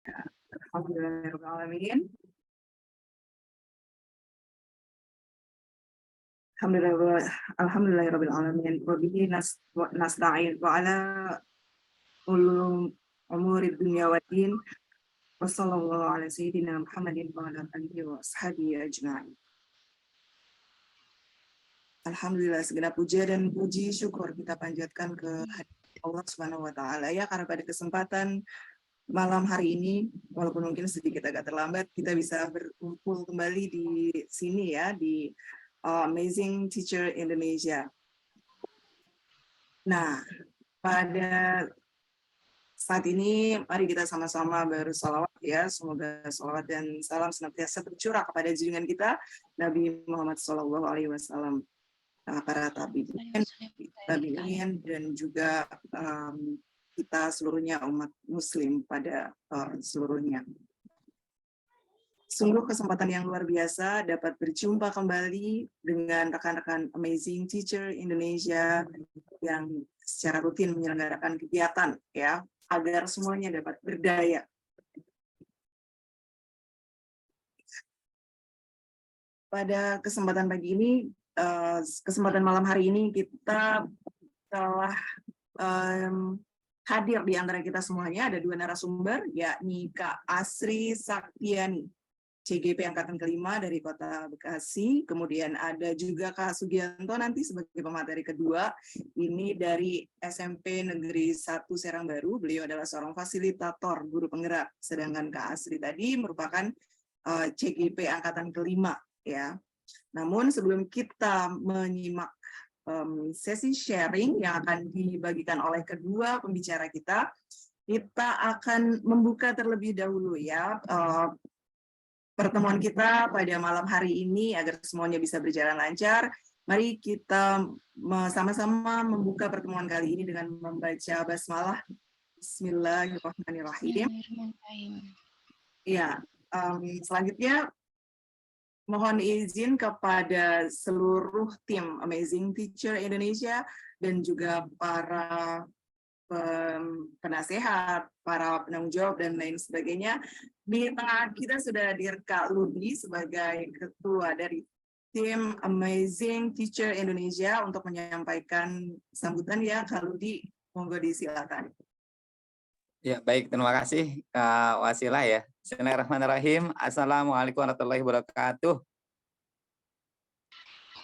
Alhamdulillahirrahmanirrahim. Alhamdulillahirrahmanirrahim. Wabihi nasta'in wa ala umuri dunya wa din. Wassallallahu ala sayyidina Muhammadin wa ala alihi wa ashabihi ajma'in. Alhamdulillah, segenap puja dan puji syukur kita panjatkan ke Allah Subhanahu wa taala ya, karena pada kesempatan malam hari ini, walaupun mungkin sedikit agak terlambat, kita bisa berkumpul kembali di sini ya, di Amazing Teacher Indonesia. Nah, pada saat ini mari kita sama-sama bersolawat ya, semoga solawat dan salam senantiasa tercurah kepada junjungan kita Nabi Muhammad SAW, para tabi'in dan juga kita seluruhnya umat muslim pada seluruhnya. Sungguh kesempatan yang luar biasa dapat berjumpa kembali dengan rekan-rekan Amazing Teacher Indonesia yang secara rutin menyelenggarakan kegiatan ya, agar semuanya dapat berdaya. Pada kesempatan pagi ini, kesempatan malam hari ini kita telah hadir di antara kita semuanya, ada dua narasumber, yakni Kak Asri Saktiani, CGP Angkatan Kelima dari Kota Bekasi, kemudian ada juga Kak Sugianto nanti sebagai pemateri kedua, ini dari SMP Negeri 1 Serangbaru, beliau adalah seorang fasilitator guru penggerak, sedangkan Kak Asri tadi merupakan CGP Angkatan Kelima ya. Namun sebelum kita menyimak sesi sharing yang akan dibagikan oleh kedua pembicara kita akan membuka terlebih dahulu ya pertemuan kita pada malam hari ini agar semuanya bisa berjalan lancar. Mari kita sama-sama membuka pertemuan kali ini dengan membaca basmalah. Bismillahirrahmanirrahim. Ya, selanjutnya mohon izin kepada seluruh tim Amazing Teacher Indonesia dan juga para penasehat, para penanggung jawab, dan lain sebagainya. Di tengah kita sudah hadir Kak Ludi sebagai ketua dari tim Amazing Teacher Indonesia untuk menyampaikan sambutan ya. Kak Ludi, monggo disilakan. Ya, baik, terima kasih Kak Wasilah ya. Bismillahirrahmanirrahim. Assalamualaikum warahmatullahi wabarakatuh.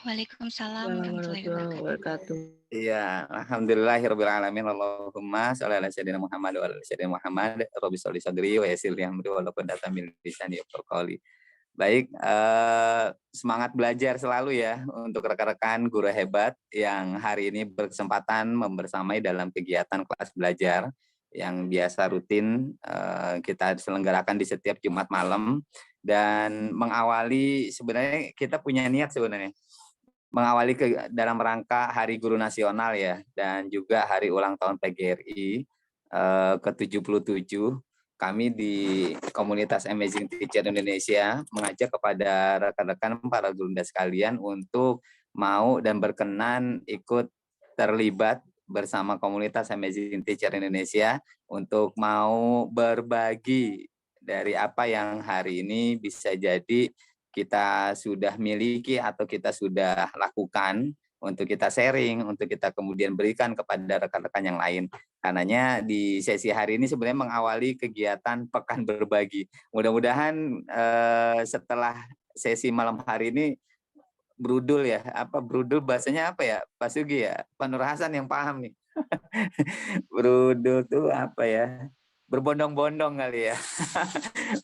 Waalaikumsalam warahmatullahi wabarakatuh. Iya, alhamdulillahirabbil alamin. Allahumma shalli ala sayyidina Muhammad wa ala sayyidina Muhammad. Rabbi sholli sadri wa yassir li amri wa hlul 'uqdatam min lisani yafqahu qawli. Baik, semangat belajar selalu ya untuk rekan-rekan guru hebat yang hari ini berkesempatan membersamai dalam kegiatan kelas belajar yang biasa rutin kita selenggarakan di setiap Jumat malam, dan mengawali sebenarnya kita punya niat sebenarnya mengawali dalam rangka Hari Guru Nasional ya, dan juga hari ulang tahun PGRI ke-77. Kami di komunitas Amazing Teacher Indonesia mengajak kepada rekan-rekan para gurunda sekalian untuk mau dan berkenan ikut terlibat bersama komunitas Amazing Teacher Indonesia untuk mau berbagi dari apa yang hari ini bisa jadi kita sudah miliki atau kita sudah lakukan, untuk kita sharing, untuk kita kemudian berikan kepada rekan-rekan yang lain. Karenanya di sesi hari ini sebenarnya mengawali kegiatan Pekan Berbagi. Mudah-mudahan setelah sesi malam hari ini brudul ya, brudul bahasanya apa ya, Pak Sugi ya, Pak Nur Hasan yang paham nih. Brudul tuh apa ya? Berbondong-bondong kali ya.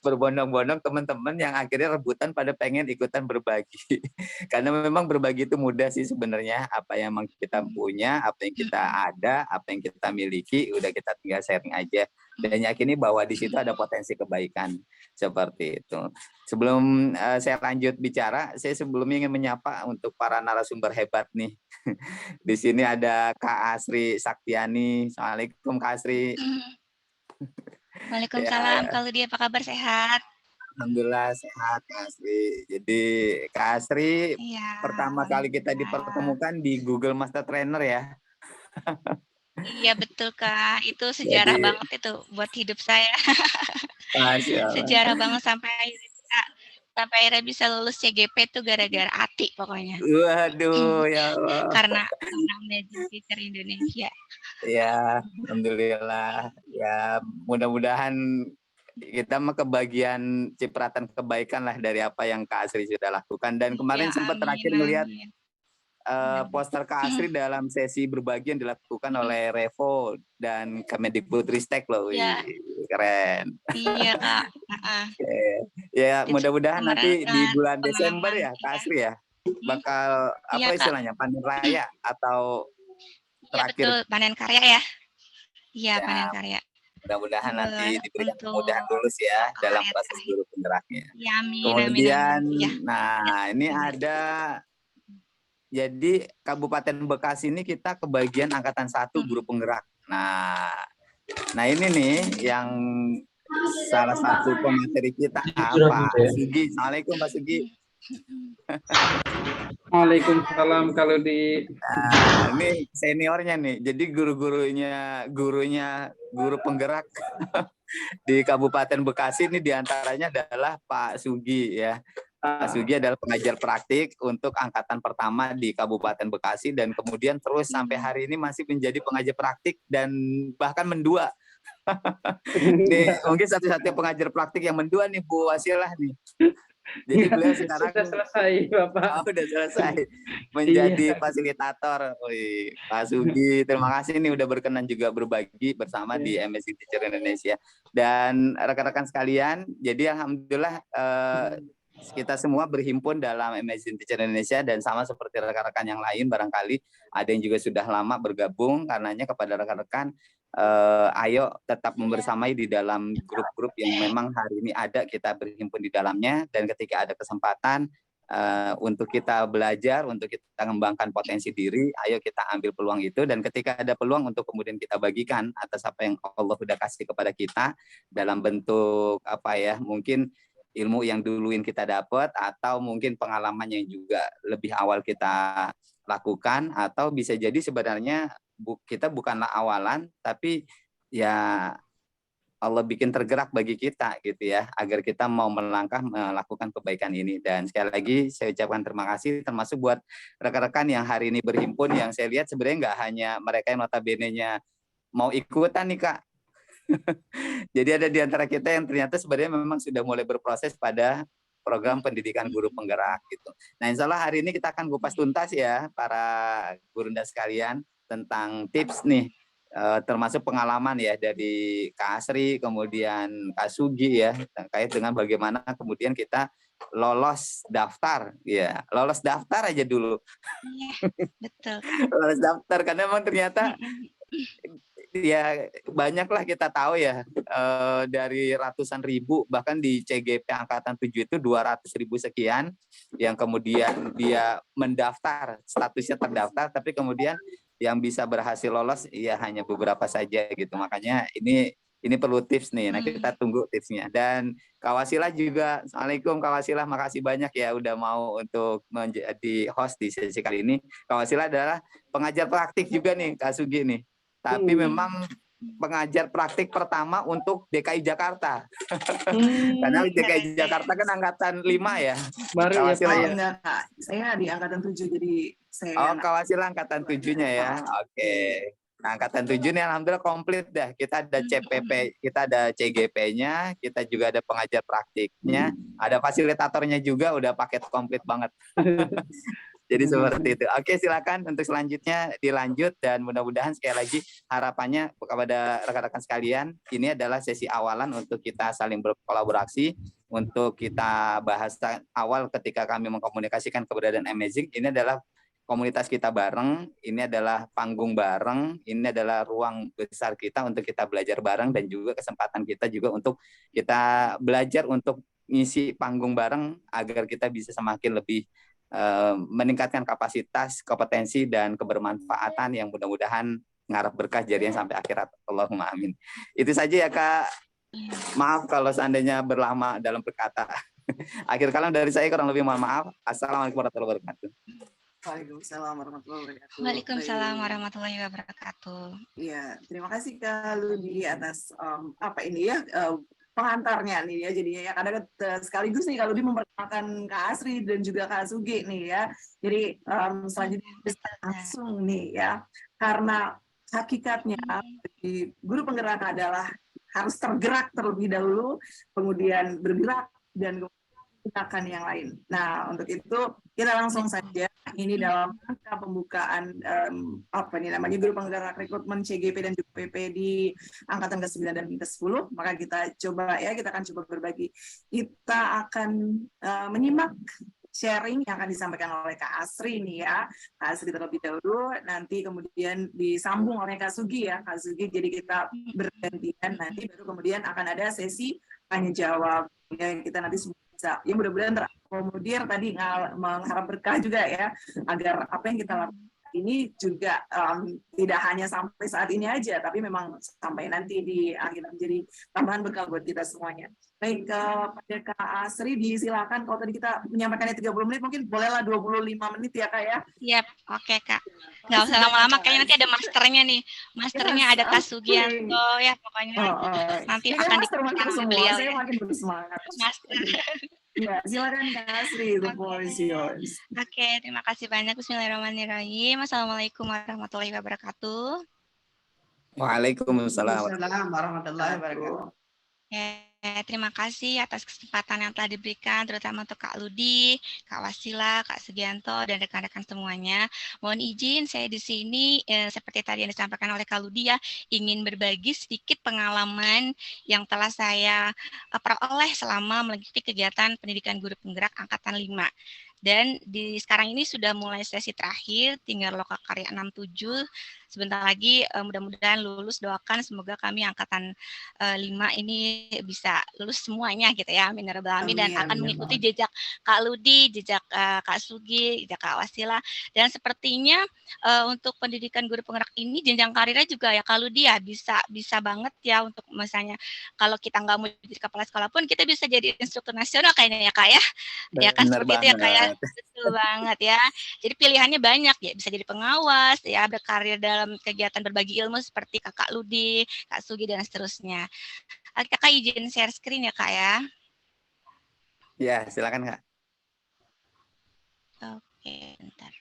Berbondong-bondong teman-teman yang akhirnya rebutan pada pengen ikutan berbagi. Karena memang berbagi itu mudah sih sebenarnya. Apa yang kita punya, apa yang kita ada, apa yang kita miliki, udah kita tinggal sharing aja. Dan yakini bahwa di situ ada potensi kebaikan. Seperti itu. Sebelum saya lanjut bicara, saya sebelumnya ingin menyapa untuk para narasumber hebat nih. Di sini ada Kak Asri Saktiani. Assalamualaikum Kak Asri. Waalaikumsalam, Kak Ludi, apa kabar, sehat? Alhamdulillah sehat Kak Asri. Jadi Kak Asri ya, pertama kali kita dipertemukan di Google Master Trainer ya. Iya betul Kak, itu sejarah banget itu buat hidup saya. Masya Allah. Sejarah banget sampai akhirnya bisa lulus CGP tuh gara-gara Ati pokoknya. Waduh, ya Allah. Karena Amazing Teacher Indonesia. Ya, alhamdulillah. Ya, mudah-mudahan kita mah kebagian cipratan kebaikan lah dari apa yang Kak Asri sudah lakukan. Dan kemarin Ya, sempat terakhir amin, melihat amin. poster Kak Asri dalam sesi berbagi yang dilakukan oleh Revo dan Kemendikbudristek loh. Ya. Wih, keren. Iya, Kak. Ya, Itu mudah-mudahan nanti di bulan Desember pengalaman. ya Kak Asri ya bakal Iya, apa Kak. istilahnya panen raya atau Iya, terakhir. betul, panen karya ya. Iya, Ya, panen karya. mudah-mudahan nanti diberikan Untuk kemudahan lulus ya dalam akhir proses guru penggeraknya. Ya, amin, Kemudian, amin. Ya. nah ini ada, jadi Kabupaten Bekasi ini kita kebagian angkatan 1 guru penggerak. Nah ini nih yang salah satu pemateri kita, Pak Sugi. Assalamualaikum Pak Sugi. Waalaikumsalam kalau di. Nah, ini seniornya nih. Jadi guru penggerak di Kabupaten Bekasi ini diantaranya adalah Pak Sugi ya. Pak Sugi adalah pengajar praktik untuk angkatan pertama di Kabupaten Bekasi dan kemudian terus sampai hari ini masih menjadi pengajar praktik dan bahkan mendua. Nih, mungkin satu-satunya pengajar praktik yang mendua nih Bu Wasilah nih. Jadi beliau sekarang sudah selesai Bapak. Udah selesai menjadi fasilitator. Wih, Pak Sugi, terima kasih nih udah berkenan juga berbagi bersama di Amazing Teacher Indonesia. Dan rekan-rekan sekalian, jadi alhamdulillah kita semua berhimpun dalam Amazing Teacher Indonesia dan sama seperti rekan-rekan yang lain barangkali ada yang juga sudah lama bergabung, karenanya kepada rekan-rekan ayo tetap membersamai di dalam grup-grup yang memang hari ini ada, kita berhimpun di dalamnya, dan ketika ada kesempatan untuk kita belajar, untuk kita mengembangkan potensi diri, ayo kita ambil peluang itu, dan ketika ada peluang untuk kemudian kita bagikan atas apa yang Allah sudah kasih kepada kita dalam bentuk apa ya, mungkin ilmu yang duluin kita dapat atau mungkin pengalaman yang juga lebih awal kita lakukan, atau bisa jadi sebenarnya kita bukanlah awalan, tapi ya Allah bikin tergerak bagi kita gitu ya, agar kita mau melangkah melakukan kebaikan ini. Dan sekali lagi saya ucapkan terima kasih, termasuk buat rekan-rekan yang hari ini berhimpun, yang saya lihat sebenarnya nggak hanya mereka yang notabene-nya mau ikutan nih Kak. Jadi ada di antara kita yang ternyata sebenarnya memang sudah mulai berproses pada program pendidikan guru penggerak gitu. Nah, insya Allah hari ini kita akan kupas tuntas ya para gurunda sekalian tentang tips nih, termasuk pengalaman ya dari Kak Asri, kemudian Kak Sugi ya, terkait dengan bagaimana kemudian kita lolos daftar, ya lolos daftar aja dulu. Iya, betul. Lolos daftar karena memang ternyata ya banyaklah kita tahu ya, dari ratusan ribu, bahkan di CGP angkatan 7 itu 200.000 sekian yang kemudian dia mendaftar, statusnya terdaftar, tapi kemudian yang bisa berhasil lolos ya hanya beberapa saja gitu. Makanya ini perlu tips nih. Nah, kita tunggu tipsnya. Dan Kak Wasilah juga, Assalamualaikum Kak Wasilah, makasih banyak ya udah mau untuk menjadi host di sesi kali ini. Kak Wasilah adalah pengajar praktik juga nih Kak Sugi nih. Tapi memang pengajar praktik pertama untuk DKI Jakarta. Karena DKI Jakarta kan angkatan 5 ya. Baru ya Pak ya. Enggak, Kak. Saya di angkatan 7 jadi saya. Kak Wasilah angkatan 7-nya ya. Oke. Nah, angkatan 7 nih alhamdulillah komplit dah. Kita ada CPP, kita ada CGP-nya, kita juga ada pengajar praktiknya, ada fasilitatornya juga, udah paket komplit banget. Jadi seperti itu. Oke, silakan untuk selanjutnya dilanjut, dan mudah-mudahan sekali lagi harapannya kepada rekan-rekan sekalian, ini adalah sesi awalan untuk kita saling berkolaborasi, untuk kita bahas awal ketika kami mengkomunikasikan keberadaan Amazing. Ini adalah komunitas kita bareng, ini adalah panggung bareng, ini adalah ruang besar kita untuk kita belajar bareng, dan juga kesempatan kita juga untuk kita belajar untuk ngisi panggung bareng agar kita bisa semakin lebih meningkatkan kapasitas, kompetensi, dan kebermanfaatan yang mudah-mudahan ngarep berkah jarian sampai akhirat. Allahumma amin. Itu saja ya Kak. Maaf kalau seandainya berlama dalam berkata. Akhir kalam dari saya, kurang lebih mohon maaf. Assalamualaikum warahmatullahi wabarakatuh. Waalaikumsalam warahmatullahi wabarakatuh. Waalaikumsalam warahmatullahi wabarakatuh. Iya, terima kasih Kak Ludi atas apa ini ya, pengantarnya nih ya jadinya ya, karena sekaligus nih kalau dia memperkenalkan Kak Asri dan juga Kak Sugi nih ya. Jadi selanjutnya bisa langsung nih ya, karena hakikatnya guru penggerak adalah harus tergerak terlebih dahulu, kemudian bergerak dan akan yang lain. Nah, untuk itu kita langsung saja ini dalam rangka pembukaan apa ini namanya guru penggerak rekrutmen CGP dan juga PP di angkatan ke-9 dan ke-10, maka kita coba ya, kita akan coba berbagi. Kita akan menyimak sharing yang akan disampaikan oleh Kak Asri nih ya. Kak Asri terlebih dahulu, nanti kemudian disambung oleh Kak Sugi ya. Kak Sugi, jadi kita bergantian nanti, baru kemudian akan ada sesi tanya jawab. Ya, kita nanti bisa, ya mudah-mudahan terakomodir tadi mengharap berkah juga ya, agar apa yang kita lakukan ini juga tidak hanya sampai saat ini aja, tapi memang sampai nanti di akhir menjadi tambahan bekal buat kita semuanya. Baik, kepada Kak Asri disilakan, kalau tadi kita menyampaikannya 30 menit, mungkin bolehlah 25 menit ya Kak ya. Siap, oke Kak. Nggak usah lama-lama, kayaknya nanti ada masternya nih. Masternya ada Kak Sugianto ya, pokoknya nanti akan dikatakan oleh beliau saya ya. makin bersemangat. Master. Ya, silakan Kak Asri, the floor is yours. Oke, terima kasih banyak. Bismillahirrahmanirrahim. Assalamualaikum warahmatullahi wabarakatuh. Waalaikumsalam. Warahmatullahi wabarakatuh. Terima kasih atas kesempatan yang telah diberikan, terutama untuk Kak Ludi, Kak Wasila, Kak Sugianto, dan rekan-rekan semuanya. Mohon izin, saya di sini seperti tadi yang disampaikan oleh Kak Ludi ya, ingin berbagi sedikit pengalaman yang telah saya peroleh selama mengikuti kegiatan pendidikan guru penggerak angkatan 5. Dan sekarang ini sudah mulai sesi terakhir, tinggal lokakarya 67. Sebentar lagi mudah-mudahan lulus, doakan semoga kami angkatan 5 ini bisa lulus semuanya gitu ya, amin ya rabbal alamin, dan akan mengikuti jejak Kak Ludi, jejak Kak Sugi, jejak Kak Wasila. Dan sepertinya untuk pendidikan guru penggerak ini jenjang karirnya juga ya Kak Ludi ya, bisa banget ya, untuk misalnya kalau kita nggak mau jadi kepala sekolah pun kita bisa jadi instruktur nasional kayaknya ya Kak ya. Ya kan seperti itu ya Kak ya. Betul banget ya. Jadi pilihannya banyak ya, bisa jadi pengawas ya, berkarir dalam kegiatan berbagi ilmu seperti Kakak Ludi, Kak Sugi, dan seterusnya. Kakak izin share screen ya Kak ya. Ya, silakan Kak. Oke, bentar.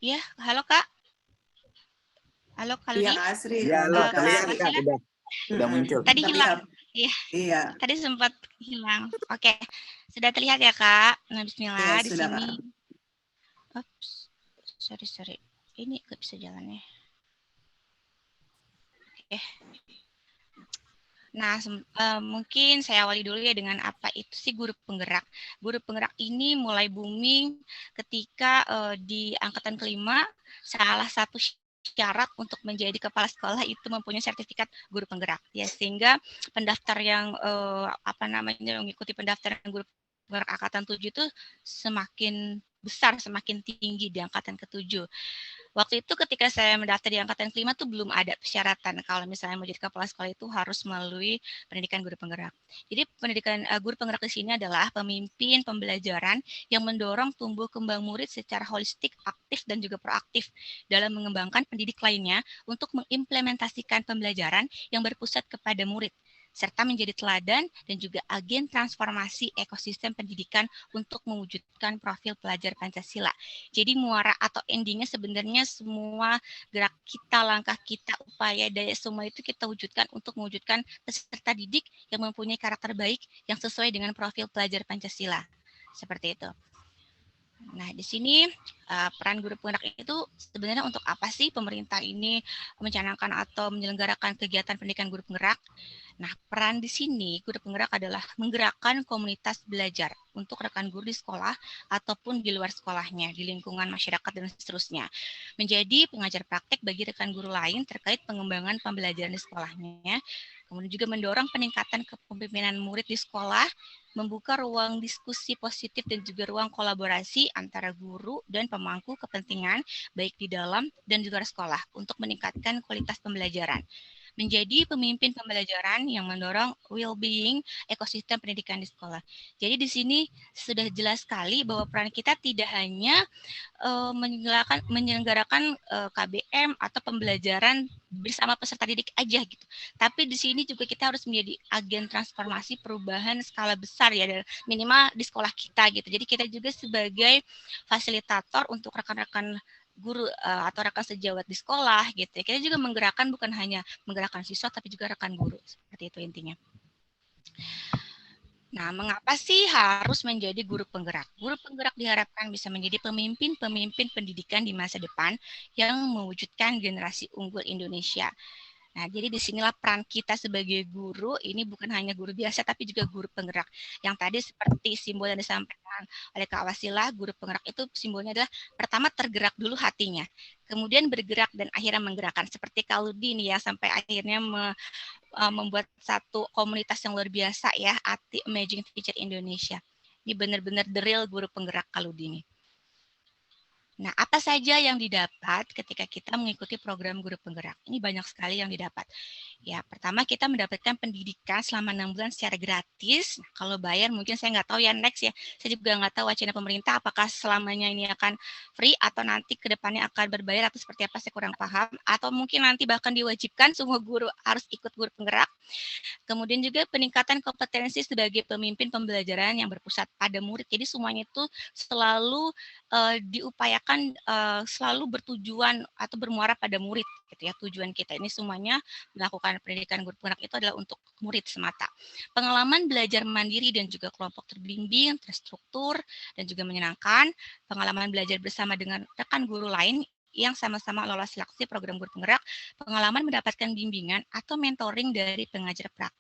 Ya, halo Kak. Halo Kak Ludi. Iya Kak Asri. Ya, terlihat Kak, sudah muncul. Tadi hilang. Iya. Tadi sempat hilang. Oke, sudah terlihat ya Kak. Nah, Bismillah Ya, di sudah, sini. Kak. Oops, sorry. Ini nggak bisa jalannya. Oke. Nah, mungkin saya awali dulu ya dengan apa itu sih guru penggerak. Guru penggerak ini mulai booming ketika di angkatan ke-5, salah satu syarat untuk menjadi kepala sekolah itu mempunyai sertifikat guru penggerak ya, sehingga pendaftar yang mengikuti pendaftaran guru penggerak angkatan 7 itu semakin besar, semakin tinggi di angkatan ke-7. Waktu itu ketika saya mendaftar di angkatan ke-5 tuh belum ada persyaratan kalau misalnya mau jadi kepala sekolah itu harus melalui pendidikan guru penggerak. Jadi pendidikan guru penggerak di sini adalah pemimpin pembelajaran yang mendorong tumbuh kembang murid secara holistik, aktif, dan juga proaktif dalam mengembangkan pendidik lainnya untuk mengimplementasikan pembelajaran yang berpusat kepada murid, serta menjadi teladan dan juga agen transformasi ekosistem pendidikan untuk mewujudkan profil pelajar Pancasila. Jadi muara atau endingnya sebenarnya semua gerak kita, langkah kita, upaya, daya semua itu kita wujudkan untuk mewujudkan peserta didik yang mempunyai karakter baik yang sesuai dengan profil pelajar Pancasila. Seperti itu. Nah, di sini peran guru penggerak itu sebenarnya untuk apa sih pemerintah ini mencanangkan atau menyelenggarakan kegiatan pendidikan guru penggerak? Nah, peran di sini guru penggerak adalah menggerakkan komunitas belajar untuk rekan guru di sekolah ataupun di luar sekolahnya, di lingkungan masyarakat dan seterusnya. Menjadi pengajar praktek bagi rekan guru lain terkait pengembangan pembelajaran di sekolahnya. Kemudian juga mendorong peningkatan kepemimpinan murid di sekolah, membuka ruang diskusi positif dan juga ruang kolaborasi antara guru dan pemangku kepentingan baik di dalam dan juga sekolah untuk meningkatkan kualitas pembelajaran. Menjadi pemimpin pembelajaran yang mendorong well-being ekosistem pendidikan di sekolah. Jadi di sini sudah jelas sekali bahwa peran kita tidak hanya menyelenggarakan KBM atau pembelajaran bersama peserta didik aja gitu. Tapi di sini juga kita harus menjadi agen transformasi perubahan skala besar ya, minimal di sekolah kita gitu. Jadi kita juga sebagai fasilitator untuk rekan-rekan guru atau rekan sejawat di sekolah gitu. Kita juga menggerakkan, bukan hanya menggerakkan siswa tapi juga rekan guru. Seperti itu intinya. Nah, mengapa sih harus menjadi guru penggerak? Guru penggerak diharapkan bisa menjadi pemimpin-pemimpin pendidikan di masa depan yang mewujudkan generasi unggul Indonesia. Nah, jadi disinilah peran kita sebagai guru, ini bukan hanya guru biasa, tapi juga guru penggerak. Yang tadi seperti simbol yang disampaikan oleh Kak Wasilah, guru penggerak itu simbolnya adalah pertama tergerak dulu hatinya, kemudian bergerak dan akhirnya menggerakkan. Seperti Kak Ludi nih ya, sampai akhirnya membuat satu komunitas yang luar biasa ya, ATI Amazing Teacher Indonesia. Ini benar-benar the real guru penggerak Kak Ludi nih. Nah, apa saja yang didapat ketika kita mengikuti program guru penggerak? Ini banyak sekali yang didapat. Ya, pertama kita mendapatkan pendidikan selama 6 bulan secara gratis. Nah, kalau bayar mungkin saya nggak tahu ya, next ya. Saya juga nggak tahu wacana pemerintah apakah selamanya ini akan free atau nanti ke depannya akan berbayar atau seperti apa, saya kurang paham. Atau mungkin nanti bahkan diwajibkan semua guru harus ikut guru penggerak. Kemudian juga peningkatan kompetensi sebagai pemimpin pembelajaran yang berpusat pada murid. Jadi semuanya itu selalu diupayakan selalu bertujuan atau bermuara pada murid gitu ya. Tujuan kita ini semuanya melakukan pendidikan guru penggerak itu adalah untuk murid semata. Pengalaman belajar mandiri dan juga kelompok terbimbing, terstruktur dan juga menyenangkan. Pengalaman belajar bersama dengan rekan guru lain yang sama-sama lolos seleksi program guru penggerak, pengalaman mendapatkan bimbingan atau mentoring dari pengajar praktik.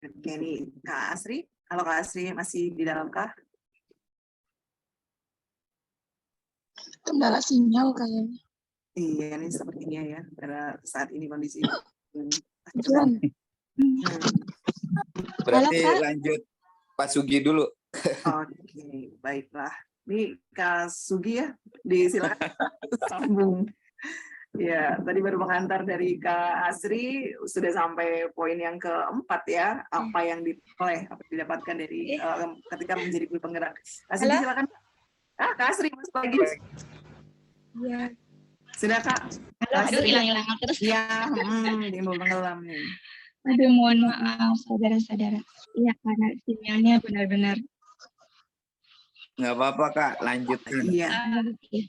Oke, nih Kak Asri. Halo Kak Asri, masih di dalam kah? Kendala sinyal kayaknya. Iya, ini sepertinya ya, karena saat ini kondisi. Cuman, Berarti Halo, Kak. lanjut Pak Sugi dulu. Oke, baiklah. Ini Kak Sugi ya, disilakan sambung. Ya, tadi baru mengantar dari Kak Asri, sudah sampai poin yang keempat ya, apa yang didapatkan dari ketika menjadi guru penggerak. Kak Sugi silakan. Kak Asri masuk lagi. Iya. Sudah Kak. Aduh, hilang-hilang terus. Iya, dia mau tenggelam nih. Aduh, mohon maaf, saudara-saudara. Iya, karena sinyalnya benar-benar. Nggak apa-apa Kak, lanjutin. Iya.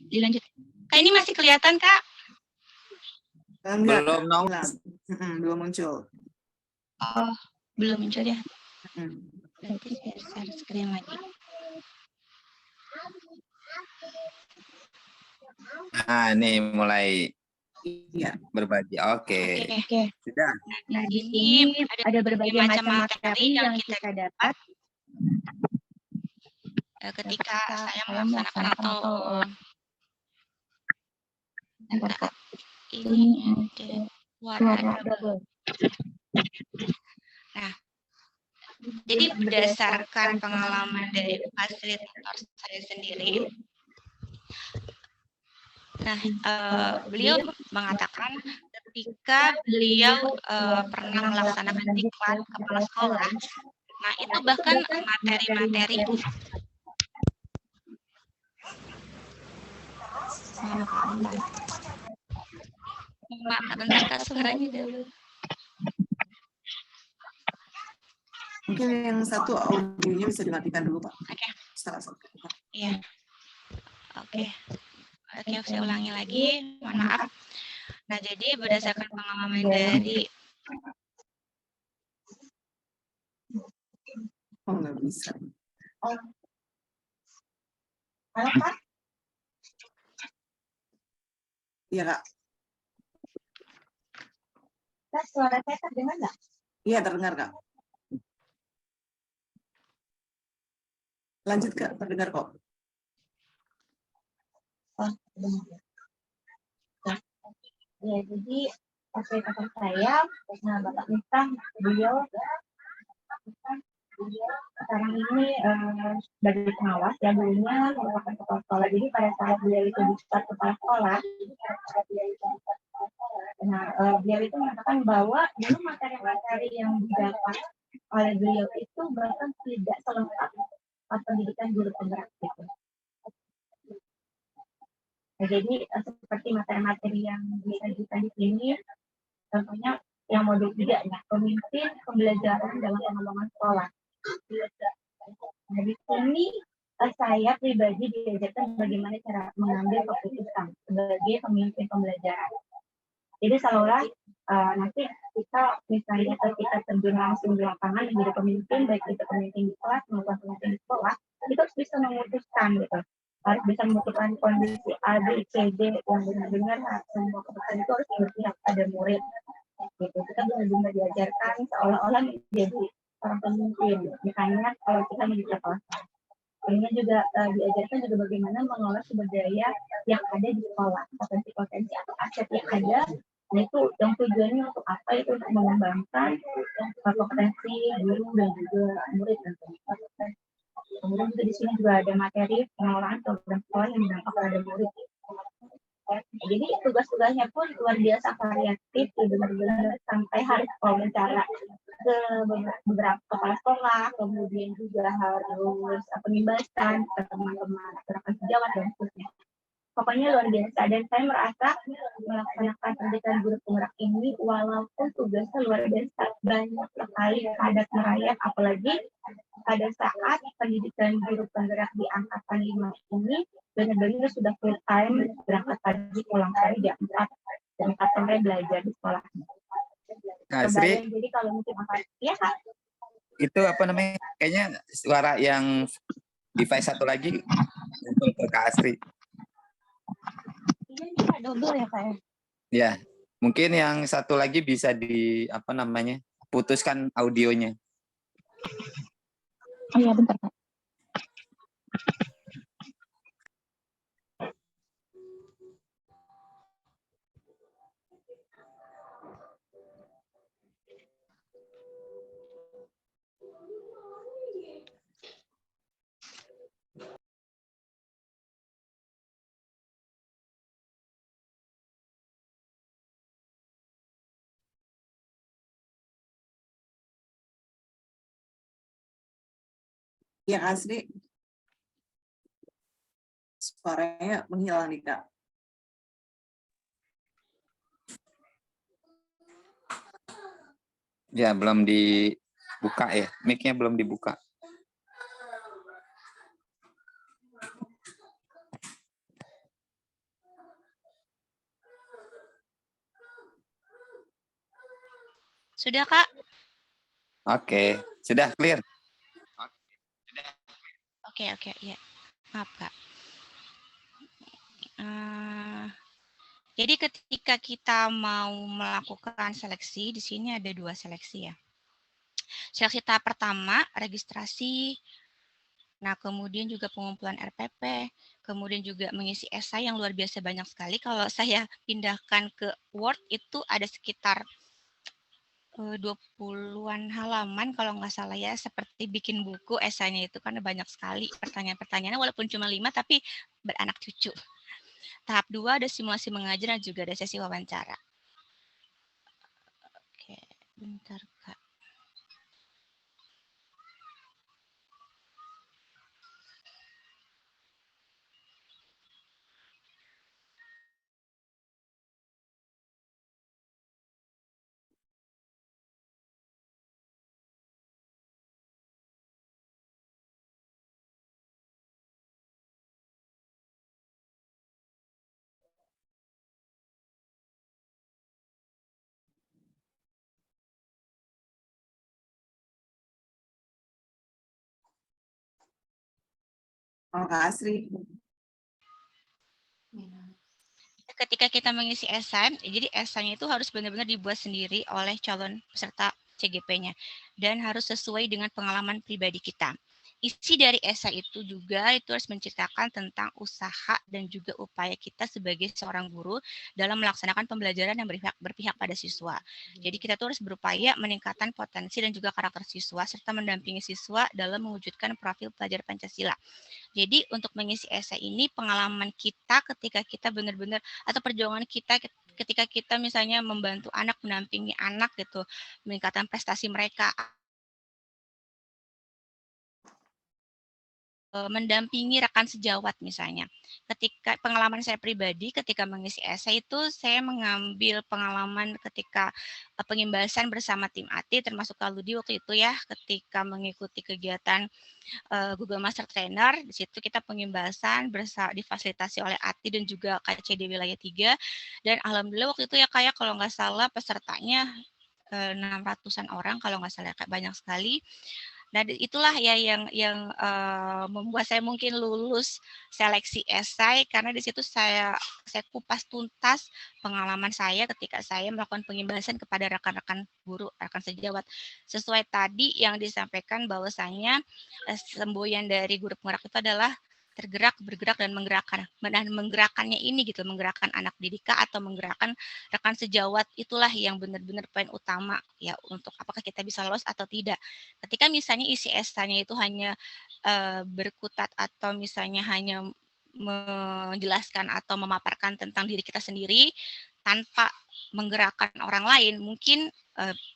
Dilanjut. Kak, ini masih kelihatan Kak? Enggak, Belum nong. belum muncul. Oh, belum muncul ya. Berarti saya share screen lagi. Nah, nih mulai berbagi. Oke. Sudah. Nah, di sini ada berbagai macam materi yang kita dapat ketika saya melaksanakan atau ini ada warna double. Nah, jadi berdasarkan pengalaman dari fasilitator saya sendiri, nah beliau mengatakan ketika beliau pernah melaksanakan diklat kepala sekolah, nah itu bahkan materi-materi Maaf, bentar Kak, suaranya dulu. Mungkin yang satu audionya bisa dimatikan dulu, Pak. Oke. Salah satu. Iya. Oke. Oke, saya ulangi lagi. Mohon maaf. Nah, jadi berdasarkan pengalaman dari Oh, nggak bisa. Iya, Kak. Suara saya terdengar nggak? Iya, terdengar, Kak. Lanjut, Kak. Terdengar kok. Oh, benar. Ya, jadi kata saya, nah Bapak Miftah, beliau sekarang ini sebagai pengawas ya dulunya merupakan kepala sekolah. Jadi pada saat beliau itu di start kepala sekolah, nah beliau itu mengatakan bahwa dulu materi-materi yang didapat oleh beliau itu bahkan tidak selengkap pendidikan guru penggerak gitu. Nah, jadi seperti materi-materi yang disajikan di sini, contohnya yang modul 3 ya, pemimpin pembelajaran dalam pengembangan sekolah. Nah, di sini saya pribadi diajarkan bagaimana cara mengambil keputusan sebagai pemimpin pembelajaran. Jadi seolah nanti kita misalnya ketika terjun langsung di lapangan menjadi pemimpin, baik itu pemimpin di kelas maupun pemimpin di sekolah, itu harus bisa memutuskan gitu. Harus bisa memutuskan kondisi A, B, C, D yang benar-benar semua keputusan itu harus berpihak pada murid. Gitu. Kita benar-benar diajarkan seolah-olah menjadi orang pemimpin. Misalnya kalau kita menjadi kepala sekolah. Ini juga diajarkan juga bagaimana mengolah sumber daya yang ada di sekolah, potensi-potensi atau aset yang ada. Nah itu yang tujuannya untuk apa, itu untuk mengembangkan kompetensi guru dan juga murid dan teman-teman. Kemudian juga di sini juga ada materi pengelolaan program sekolah yang berdampak pada murid. Jadi tugas-tugasnya pun luar biasa variatif, benar-benar sampai harus wawancara ke beberapa kepala sekolah, kemudian juga harus pengimbasan ke teman-teman masyarakat sejawat dan seterusnya. Pokoknya luar biasa, dan saya merasa melaksanakan pendidikan guru penggerak ini walaupun tugasnya luar biasa, banyak sekali padat merayap, apalagi pada saat pendidikan guru penggerak di angkatan 5 ini benar-benar sudah full time, berangkat pagi pulang sore jam 4 dan 4 sore belajar di sekolah. Kak Sri, Jadi kalau mungkin ya Kak, itu apa namanya? Kayaknya suara yang device satu lagi muncul ke Kak Asri. Iya, double ya Kak ya? Ya, mungkin yang satu lagi bisa di apa namanya? Putuskan audionya. Oh iya, bentar Kak. Ya, Asri. Suaranya menghilang nih, Kak. Ya, belum dibuka ya. Mic-nya belum dibuka. sudah Kak? Oke, sudah clear. Oke, ya. Maaf Kak. Jadi ketika kita mau melakukan seleksi, di sini ada 2 seleksi ya. Seleksi tahap pertama, registrasi. Nah, kemudian juga pengumpulan RPP, kemudian juga mengisi esai yang luar biasa banyak sekali. Kalau saya pindahkan ke Word itu ada sekitar 20-an halaman kalau nggak salah ya, seperti bikin buku esainya itu karena banyak sekali pertanyaan-pertanyaannya, walaupun cuma 5 tapi beranak cucu. Tahap 2 ada simulasi mengajar dan juga ada sesi wawancara. Oke, bentar Kak. Oh, Kak Asri. Ketika kita mengisi esai, jadi esainya itu harus benar-benar dibuat sendiri oleh calon peserta CGP-nya dan harus sesuai dengan pengalaman pribadi kita. Isi dari esai itu juga itu harus menceritakan tentang usaha dan juga upaya kita sebagai seorang guru dalam melaksanakan pembelajaran yang berpihak pada siswa. Jadi kita tuh harus berupaya meningkatkan potensi dan juga karakter siswa serta mendampingi siswa dalam mewujudkan profil pelajar Pancasila. Jadi untuk mengisi esai ini pengalaman kita ketika kita benar-benar atau perjuangan kita ketika kita misalnya membantu anak, mendampingi anak gitu, meningkatkan prestasi mereka, mendampingi rekan sejawat misalnya. Ketika pengalaman saya pribadi ketika mengisi esai itu saya mengambil pengalaman ketika pengimbasan bersama tim AT termasuk Kak Ludi waktu itu ya ketika mengikuti kegiatan Google Master Trainer. Di situ kita pengimbasan difasilitasi oleh ATI dan juga KCD Wilayah 3. Dan alhamdulillah waktu itu ya kayak kalau nggak salah pesertanya 600-an orang kalau nggak salah kayak banyak sekali. Nah, itulah ya yang membuat saya mungkin lulus seleksi esai karena di situ saya kupas tuntas pengalaman saya ketika saya melakukan pengimbasan kepada rekan-rekan guru, rekan sejawat. Sesuai tadi yang disampaikan bahwasanya semboyan dari guru penggerak itu adalah tergerak, bergerak dan menggerakkan. Dan menggerakkannya ini gitu, menggerakkan anak didik atau menggerakkan rekan sejawat itulah yang benar-benar poin utama ya untuk apakah kita bisa lolos atau tidak. Ketika misalnya isi esainya itu hanya berkutat atau misalnya hanya menjelaskan atau memaparkan tentang diri kita sendiri tanpa menggerakkan orang lain, mungkin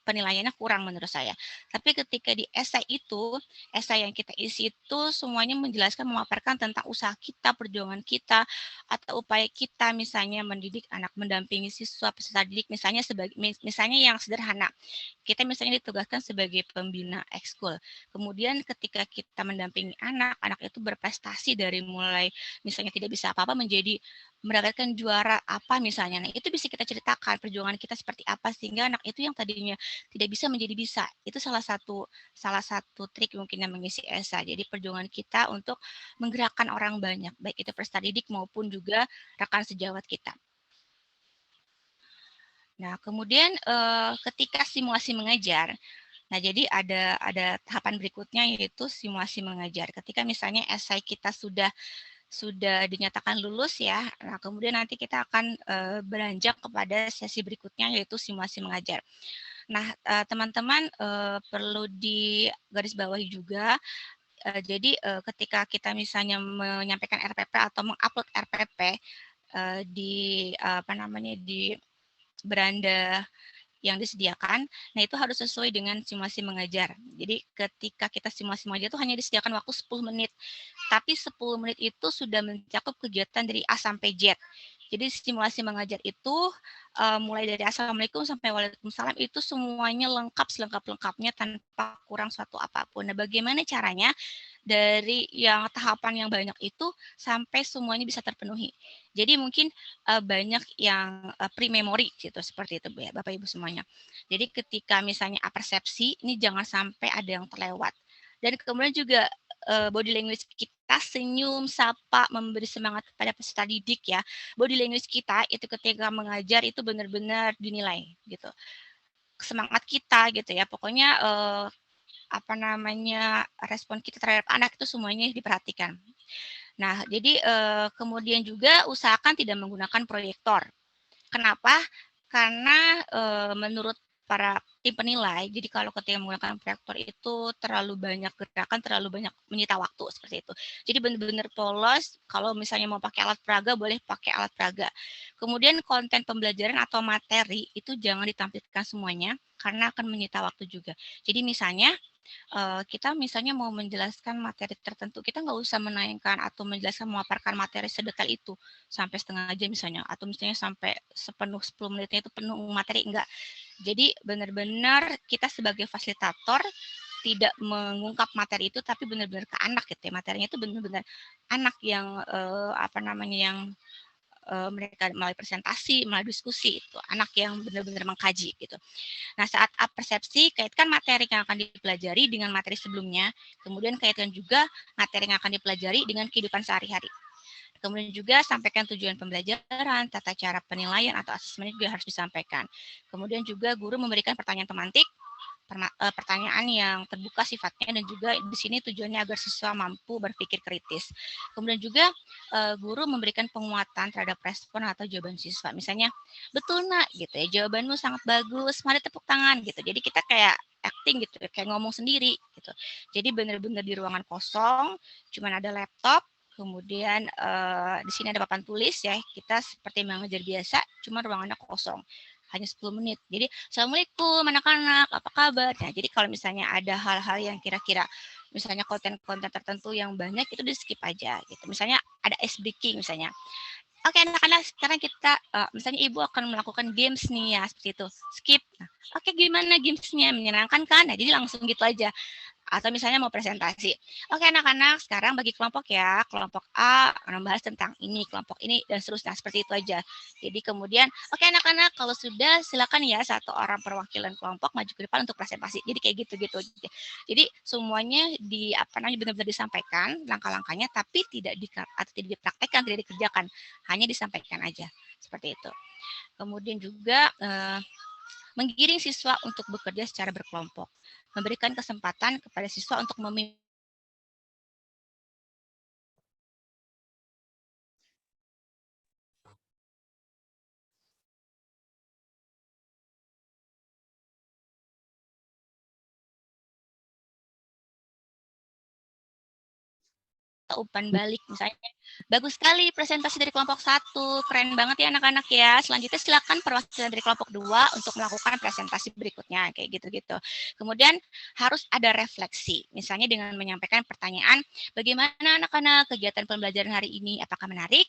penilaiannya kurang menurut saya. Tapi ketika di esai itu, esai yang kita isi itu semuanya menjelaskan, memaparkan tentang usaha kita, perjuangan kita, atau upaya kita misalnya mendidik anak, mendampingi siswa peserta didik, misalnya yang sederhana. Kita misalnya ditugaskan sebagai pembina ekskul. Kemudian ketika kita mendampingi anak, anak itu berprestasi dari mulai misalnya tidak bisa apa-apa menjadi mendapatkan juara apa misalnya. Nah, itu bisa kita ceritakan perjuangan kita seperti apa sehingga anak itu yang tadinya tidak bisa menjadi bisa. Itu salah satu trik mungkin yang mengisi esai. Jadi perjuangan kita untuk menggerakkan orang banyak, baik itu peserta didik maupun juga rekan sejawat kita. Nah, kemudian ketika simulasi mengajar, nah jadi ada tahapan berikutnya yaitu simulasi mengajar. Ketika misalnya esai kita sudah dinyatakan lulus ya. Nah, kemudian nanti kita akan beranjak kepada sesi berikutnya yaitu simulasi mengajar. Nah, teman-teman perlu digarisbawahi juga. Jadi ketika kita misalnya menyampaikan RPP atau mengupload RPP di di beranda yang disediakan, nah itu harus sesuai dengan simulasi mengajar. Jadi ketika kita simulasi mengajar itu hanya disediakan waktu 10 menit, tapi 10 menit itu sudah mencakup kegiatan dari A sampai Z. Jadi simulasi mengajar itu mulai dari Assalamualaikum sampai Waalaikumsalam itu semuanya lengkap selengkap-lengkapnya tanpa kurang suatu apapun. Nah, bagaimana caranya dari yang tahapan yang banyak itu sampai semuanya bisa terpenuhi. Jadi mungkin banyak yang pre-memory gitu seperti itu ya Bapak Ibu semuanya. Jadi ketika misalnya persepsi ini jangan sampai ada yang terlewat. Dan kemudian juga body language kita senyum, sapa, memberi semangat kepada peserta didik ya. Body language kita itu ketika mengajar itu benar-benar dinilai gitu. Semangat kita gitu ya. Pokoknya respon kita terhadap anak itu semuanya diperhatikan. Nah, jadi kemudian juga usahakan tidak menggunakan proyektor. Kenapa? Karena menurut para tim penilai, jadi kalau ketika menggunakan proyektor itu terlalu banyak gerakan, terlalu banyak menyita waktu seperti itu. Jadi benar-benar polos, kalau misalnya mau pakai alat peraga, boleh pakai alat peraga. Kemudian konten pembelajaran atau materi itu jangan ditampilkan semuanya, karena akan menyita waktu juga. Jadi misalnya, kita misalnya mau menjelaskan materi tertentu, kita nggak usah menayangkan atau menjelaskan memaparkan materi sedetail itu sampai setengah jam misalnya, atau misalnya sampai sepenuh 10 menitnya itu penuh materi, enggak. Jadi benar-benar kita sebagai fasilitator tidak mengungkap materi itu, tapi benar-benar ke anak gitu ya, materinya itu benar-benar anak yang mereka melalui presentasi, melalui diskusi itu anak yang benar-benar mengkaji gitu. Nah, saat persepsi, kaitkan materi yang akan dipelajari dengan materi sebelumnya, kemudian kaitkan juga materi yang akan dipelajari dengan kehidupan sehari-hari. Kemudian juga sampaikan tujuan pembelajaran, tata cara penilaian atau asesmen juga harus disampaikan. Kemudian juga guru memberikan pertanyaan pemantik, pertanyaan yang terbuka sifatnya, dan juga di sini tujuannya agar siswa mampu berpikir kritis. Kemudian juga guru memberikan penguatan terhadap respon atau jawaban siswa. Misalnya, betul nak, gitu ya, jawabanmu sangat bagus, mari tepuk tangan gitu. Jadi kita kayak acting gitu, kayak ngomong sendiri gitu. Jadi benar-benar di ruangan kosong, cuman ada laptop. Kemudian di sini ada papan tulis ya, kita seperti mengajar biasa, cuma ruangannya kosong. Hanya 10 menit. Jadi, Assalamualaikum anak-anak, apa kabar? Nah, jadi kalau misalnya ada hal-hal yang kira-kira, misalnya konten-konten tertentu yang banyak, itu di-skip aja gitu. Misalnya ada ice breaking misalnya. Oke anak-anak, sekarang kita, misalnya ibu akan melakukan games nih ya, seperti itu. Skip. Nah, oke, gimana gamesnya? Menyenangkan kan? Nah, jadi langsung gitu aja. Atau misalnya mau presentasi. Oke anak-anak, sekarang bagi kelompok ya. Kelompok A membahas tentang ini, kelompok ini, dan seterusnya. Seperti itu aja. Jadi kemudian, oke anak-anak, kalau sudah silakan ya satu orang perwakilan kelompok maju ke depan untuk presentasi. Jadi kayak gitu-gitu. Jadi semuanya benar-benar disampaikan langkah-langkahnya, tapi tidak dipraktekkan, tidak dikerjakan. Hanya disampaikan aja. Seperti itu. Kemudian juga menggiring siswa untuk bekerja secara berkelompok, memberikan kesempatan kepada siswa untuk memimpin umpan balik. Misalnya, bagus sekali presentasi dari kelompok 1, keren banget ya anak-anak ya. Selanjutnya silakan perwakilan dari kelompok 2 untuk melakukan presentasi berikutnya, kayak gitu-gitu. Kemudian harus ada refleksi, misalnya dengan menyampaikan pertanyaan, bagaimana anak-anak kegiatan pembelajaran hari ini, apakah menarik?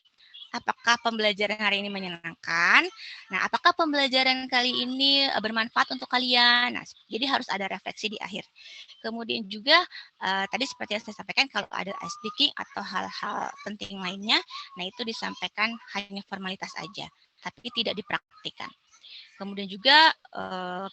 Apakah pembelajaran hari ini menyenangkan? Nah, apakah pembelajaran kali ini bermanfaat untuk kalian? Nah, jadi harus ada refleksi di akhir. Kemudian juga tadi seperti yang saya sampaikan, kalau ada ice breaking atau hal-hal penting lainnya, nah itu disampaikan hanya formalitas aja, tapi tidak dipraktikkan. Kemudian juga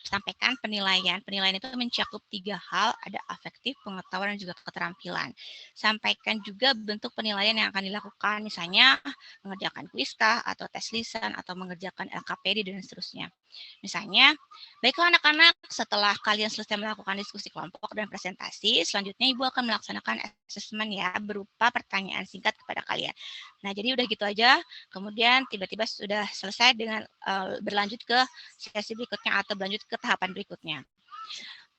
sampaikan penilaian. Penilaian itu mencakup 3 hal, ada afektif, pengetahuan, dan juga keterampilan. Sampaikan juga bentuk penilaian yang akan dilakukan, misalnya mengerjakan kuiskah, atau tes lisan, atau mengerjakan LKPD, dan seterusnya. Misalnya, baiklah anak-anak, setelah kalian selesai melakukan diskusi kelompok dan presentasi, selanjutnya Ibu akan melaksanakan asesmen ya, berupa pertanyaan singkat kepada kalian. Nah, jadi udah gitu aja. Kemudian tiba-tiba sudah selesai dengan berlanjut ke sesi berikutnya atau berlanjut ke tahapan berikutnya.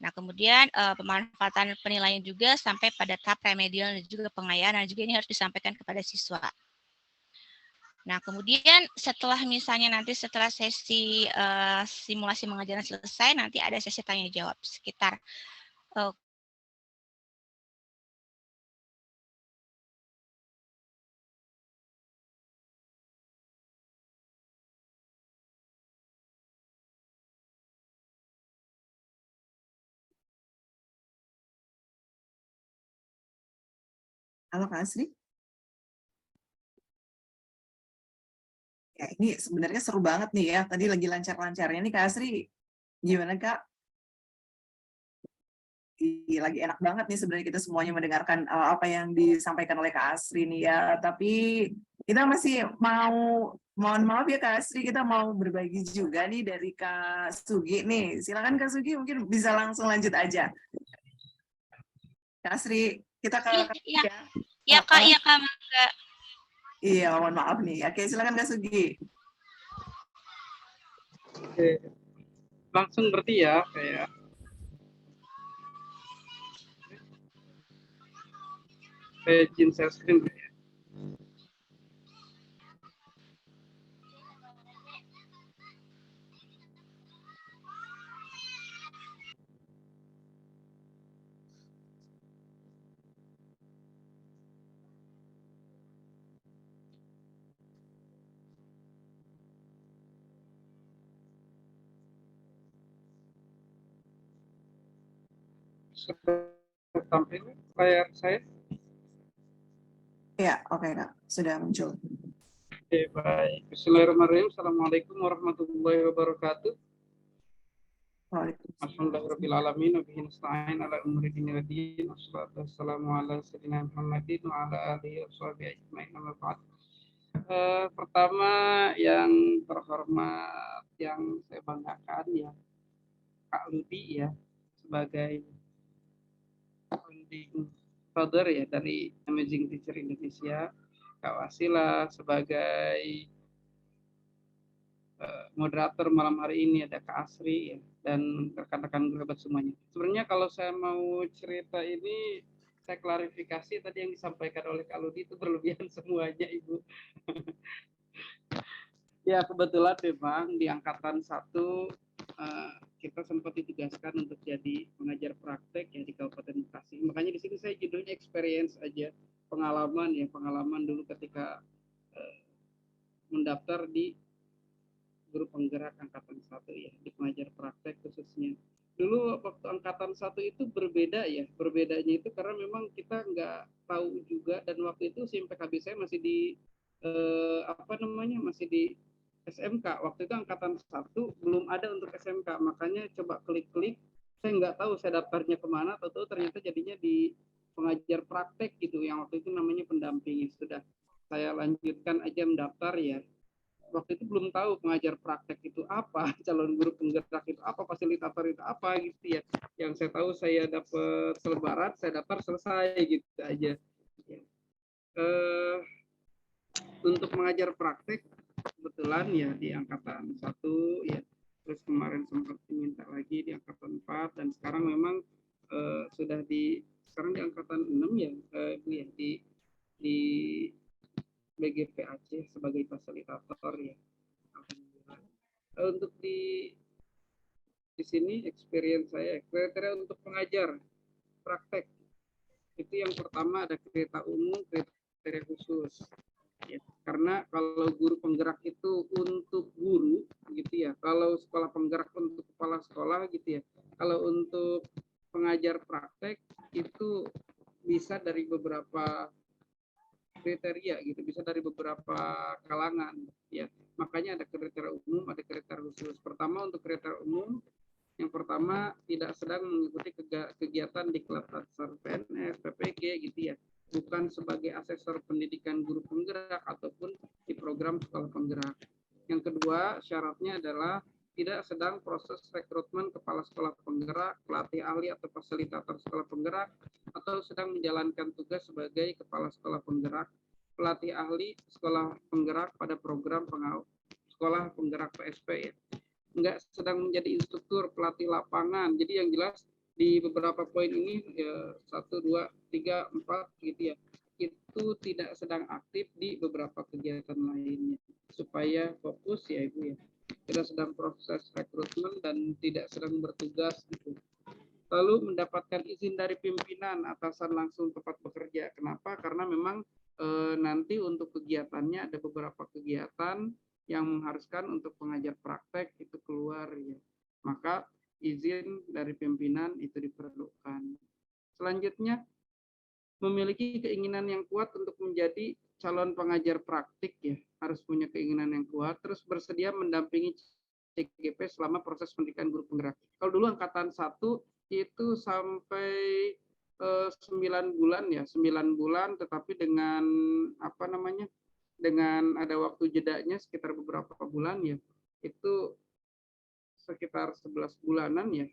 Nah, kemudian pemanfaatan penilaian juga sampai pada tahap remedial dan juga pengayaan, dan juga ini harus disampaikan kepada siswa. Nah, kemudian setelah sesi simulasi pengajaran selesai, nanti ada sesi tanya jawab sekitar Halo Kak Asri. Ya, ini sebenarnya seru banget nih ya. Tadi lagi lancar-lancarnya nih Kak Asri. Gimana Kak? Lagi enak banget nih sebenarnya kita semuanya mendengarkan apa yang disampaikan oleh Kak Asri nih ya. Tapi kita masih mohon maaf ya Kak Asri, kita mau berbagi juga nih dari Kak Sugi nih. Silakan Kak Sugi, mungkin bisa langsung lanjut aja. Kak Asri, kita ke Iya, ya. Iya Kak, iya Kak. Iya, mohon maaf nih. Oke, silakan Kak Sugi. Oke. Langsung berarti ya, kayak izin share screen. Sudah tampil layar saya? Ya, oke Kak, sudah muncul. Oke, baik. Bismillahirrahmanirrahim. Assalamualaikum warahmatullahi wabarakatuh. Waalaikumsalam. Alhamdulillahirrahmanirrahim. Wabihi nasta'in ala umuri dini wa din. Wassalatu wassalamu ala sayyidina Muhammadin wa ala alihi wa sahbihi ajma'in. Amma ba'd. Pertama yang terhormat yang saya banggakan ya Kak Ludi ya sebagai founding father ya dari Amazing Teacher Indonesia, Kak Wasila sebagai moderator malam hari ini, ada Kak Asri ya, dan rekan-rekan kerabat semuanya. Sebenarnya kalau saya mau cerita ini, saya klarifikasi tadi yang disampaikan oleh Kak Ludi itu berlebihan semuanya, Ibu. Ya, kebetulan memang di angkatan 1 kita sempat ditugaskan untuk jadi pengajar praktek ya di Kabupaten Bekasi. Makanya di sini saya judulnya experience aja, pengalaman ya, pengalaman dulu ketika mendaftar di guru penggerak angkatan 1 ya, di pengajar praktek khususnya. Dulu waktu angkatan 1 itu berbeda ya, berbedanya itu karena memang kita nggak tahu juga, dan waktu itu SIM PKB saya masih di masih di SMK. Waktu itu angkatan 1 belum ada untuk SMK, makanya coba klik-klik, saya nggak tahu saya daftarnya kemana, atau ternyata jadinya di pengajar praktek gitu, yang waktu itu namanya pendamping. Sudah saya lanjutkan aja mendaftar ya. Waktu itu belum tahu pengajar praktek itu apa, calon guru penggerak itu apa, fasilitator itu apa gitu ya. Yang saya tahu saya dapat selebaran, saya daftar, selesai gitu aja. Ya. Untuk mengajar praktek kebetulan ya di angkatan 1 ya, terus kemarin sempat diminta lagi di angkatan 4, dan sekarang memang sudah sekarang di angkatan 6 ya, Bu ya, di BGP Aceh sebagai fasilitator ya. Alhamdulillah. Untuk di sini experience saya, kriteria untuk pengajar praktek itu yang pertama ada kriteria umum, kriteria khusus. Ya, karena kalau guru penggerak itu untuk guru gitu ya, kalau sekolah penggerak untuk kepala sekolah gitu ya, kalau untuk pengajar praktek itu bisa dari beberapa kriteria gitu, bisa dari beberapa kalangan ya. Makanya ada kriteria umum, ada kriteria khusus. Pertama untuk kriteria umum, yang pertama tidak sedang mengikuti kegiatan di kelas dasar PNS, PPG gitu ya, bukan sebagai asesor pendidikan guru penggerak ataupun di program sekolah penggerak. Yang kedua, syaratnya adalah tidak sedang proses rekrutmen kepala sekolah penggerak, pelatih ahli atau fasilitator sekolah penggerak, atau sedang menjalankan tugas sebagai kepala sekolah penggerak, pelatih ahli sekolah penggerak pada program sekolah penggerak PSP ya. Enggak sedang menjadi instruktur, pelatih lapangan. Jadi yang jelas di beberapa poin ini ya, 1, 2, 3, 4 gitu ya, itu tidak sedang aktif di beberapa kegiatan lainnya, supaya fokus ya Ibu ya, tidak sedang proses rekrutmen dan tidak sedang bertugas gitu. Lalu mendapatkan izin dari pimpinan atasan langsung tempat bekerja. Kenapa? Karena memang nanti untuk kegiatannya ada beberapa kegiatan yang mengharuskan untuk pengajar praktek itu keluar ya. Maka izin dari pimpinan itu diperlukan. Selanjutnya, memiliki keinginan yang kuat untuk menjadi calon pengajar praktik ya, harus punya keinginan yang kuat, terus bersedia mendampingi CGP selama proses pendidikan guru penggerak. Kalau dulu angkatan 1 itu sampai 9 bulan ya, 9 bulan, tetapi dengan dengan ada waktu jedanya sekitar beberapa bulan ya, itu sekitar 11 bulanan ya,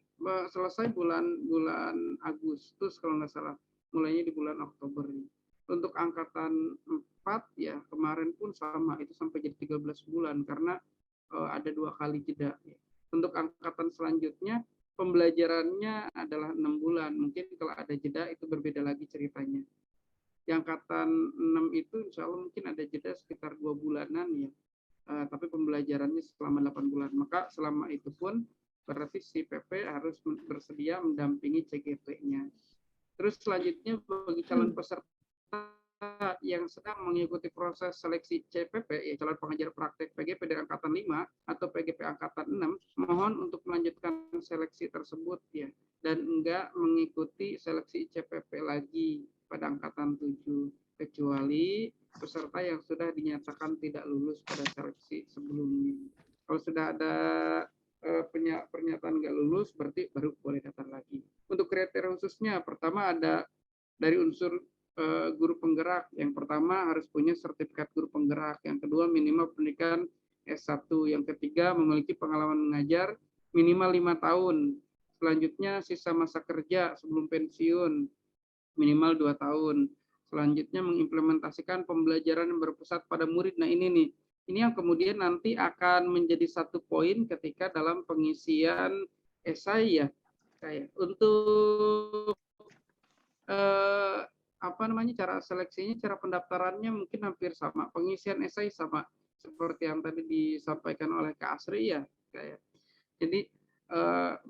selesai bulan Agustus kalau nggak salah, mulainya di bulan Oktober. Untuk angkatan 4 ya kemarin pun sama, itu sampai jadi 13 bulan karena ada 2 kali jeda. Untuk angkatan selanjutnya pembelajarannya adalah 6 bulan, mungkin kalau ada jeda itu berbeda lagi ceritanya. Yang angkatan 6 itu insya Allah mungkin ada jeda sekitar 2 bulanan ya, tapi pembelajarannya selama 8 bulan. Maka selama itu pun berarti si PP harus bersedia mendampingi CGP-nya. Terus selanjutnya bagi calon peserta yang sedang mengikuti proses seleksi CPP, ya, calon pengajar praktek PGP dari angkatan 5 atau PGP angkatan 6, mohon untuk melanjutkan seleksi tersebut ya, dan enggak mengikuti seleksi CPP lagi pada angkatan 7. kecuali peserta yang sudah dinyatakan tidak lulus pada seleksi sebelumnya. Kalau sudah ada pernyataan nggak lulus, berarti baru boleh daftar lagi. Untuk kriteria khususnya, pertama ada dari unsur guru penggerak. Yang pertama harus punya sertifikat guru penggerak. Yang kedua minimal pendidikan S1. Yang ketiga memiliki pengalaman mengajar minimal 5 tahun. Selanjutnya sisa masa kerja sebelum pensiun minimal 2 tahun. Selanjutnya mengimplementasikan pembelajaran yang berpusat pada murid. Nah ini yang kemudian nanti akan menjadi satu poin ketika dalam pengisian esai ya. Untuk cara seleksinya, cara pendaftarannya mungkin hampir sama, pengisian esai sama seperti yang tadi disampaikan oleh Kak Asri ya. Jadi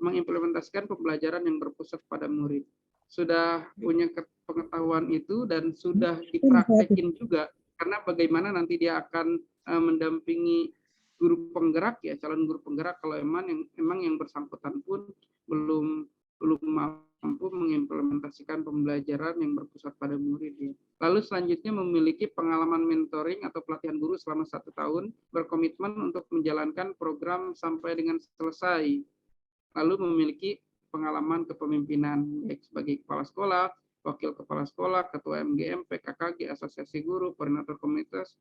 mengimplementasikan pembelajaran yang berpusat pada murid. Sudah punya pengetahuan itu dan sudah dipraktekin juga, karena bagaimana nanti dia akan mendampingi guru penggerak ya, calon guru penggerak kalau emang yang bersangkutan pun belum mampu mengimplementasikan pembelajaran yang berpusat pada murid ya. Lalu selanjutnya memiliki pengalaman mentoring atau pelatihan guru selama 1 tahun, berkomitmen untuk menjalankan program sampai dengan selesai. Lalu memiliki pengalaman kepemimpinan baik sebagai kepala sekolah, wakil kepala sekolah, ketua MGM, PKKG, asosiasi guru, koordinator komunitas,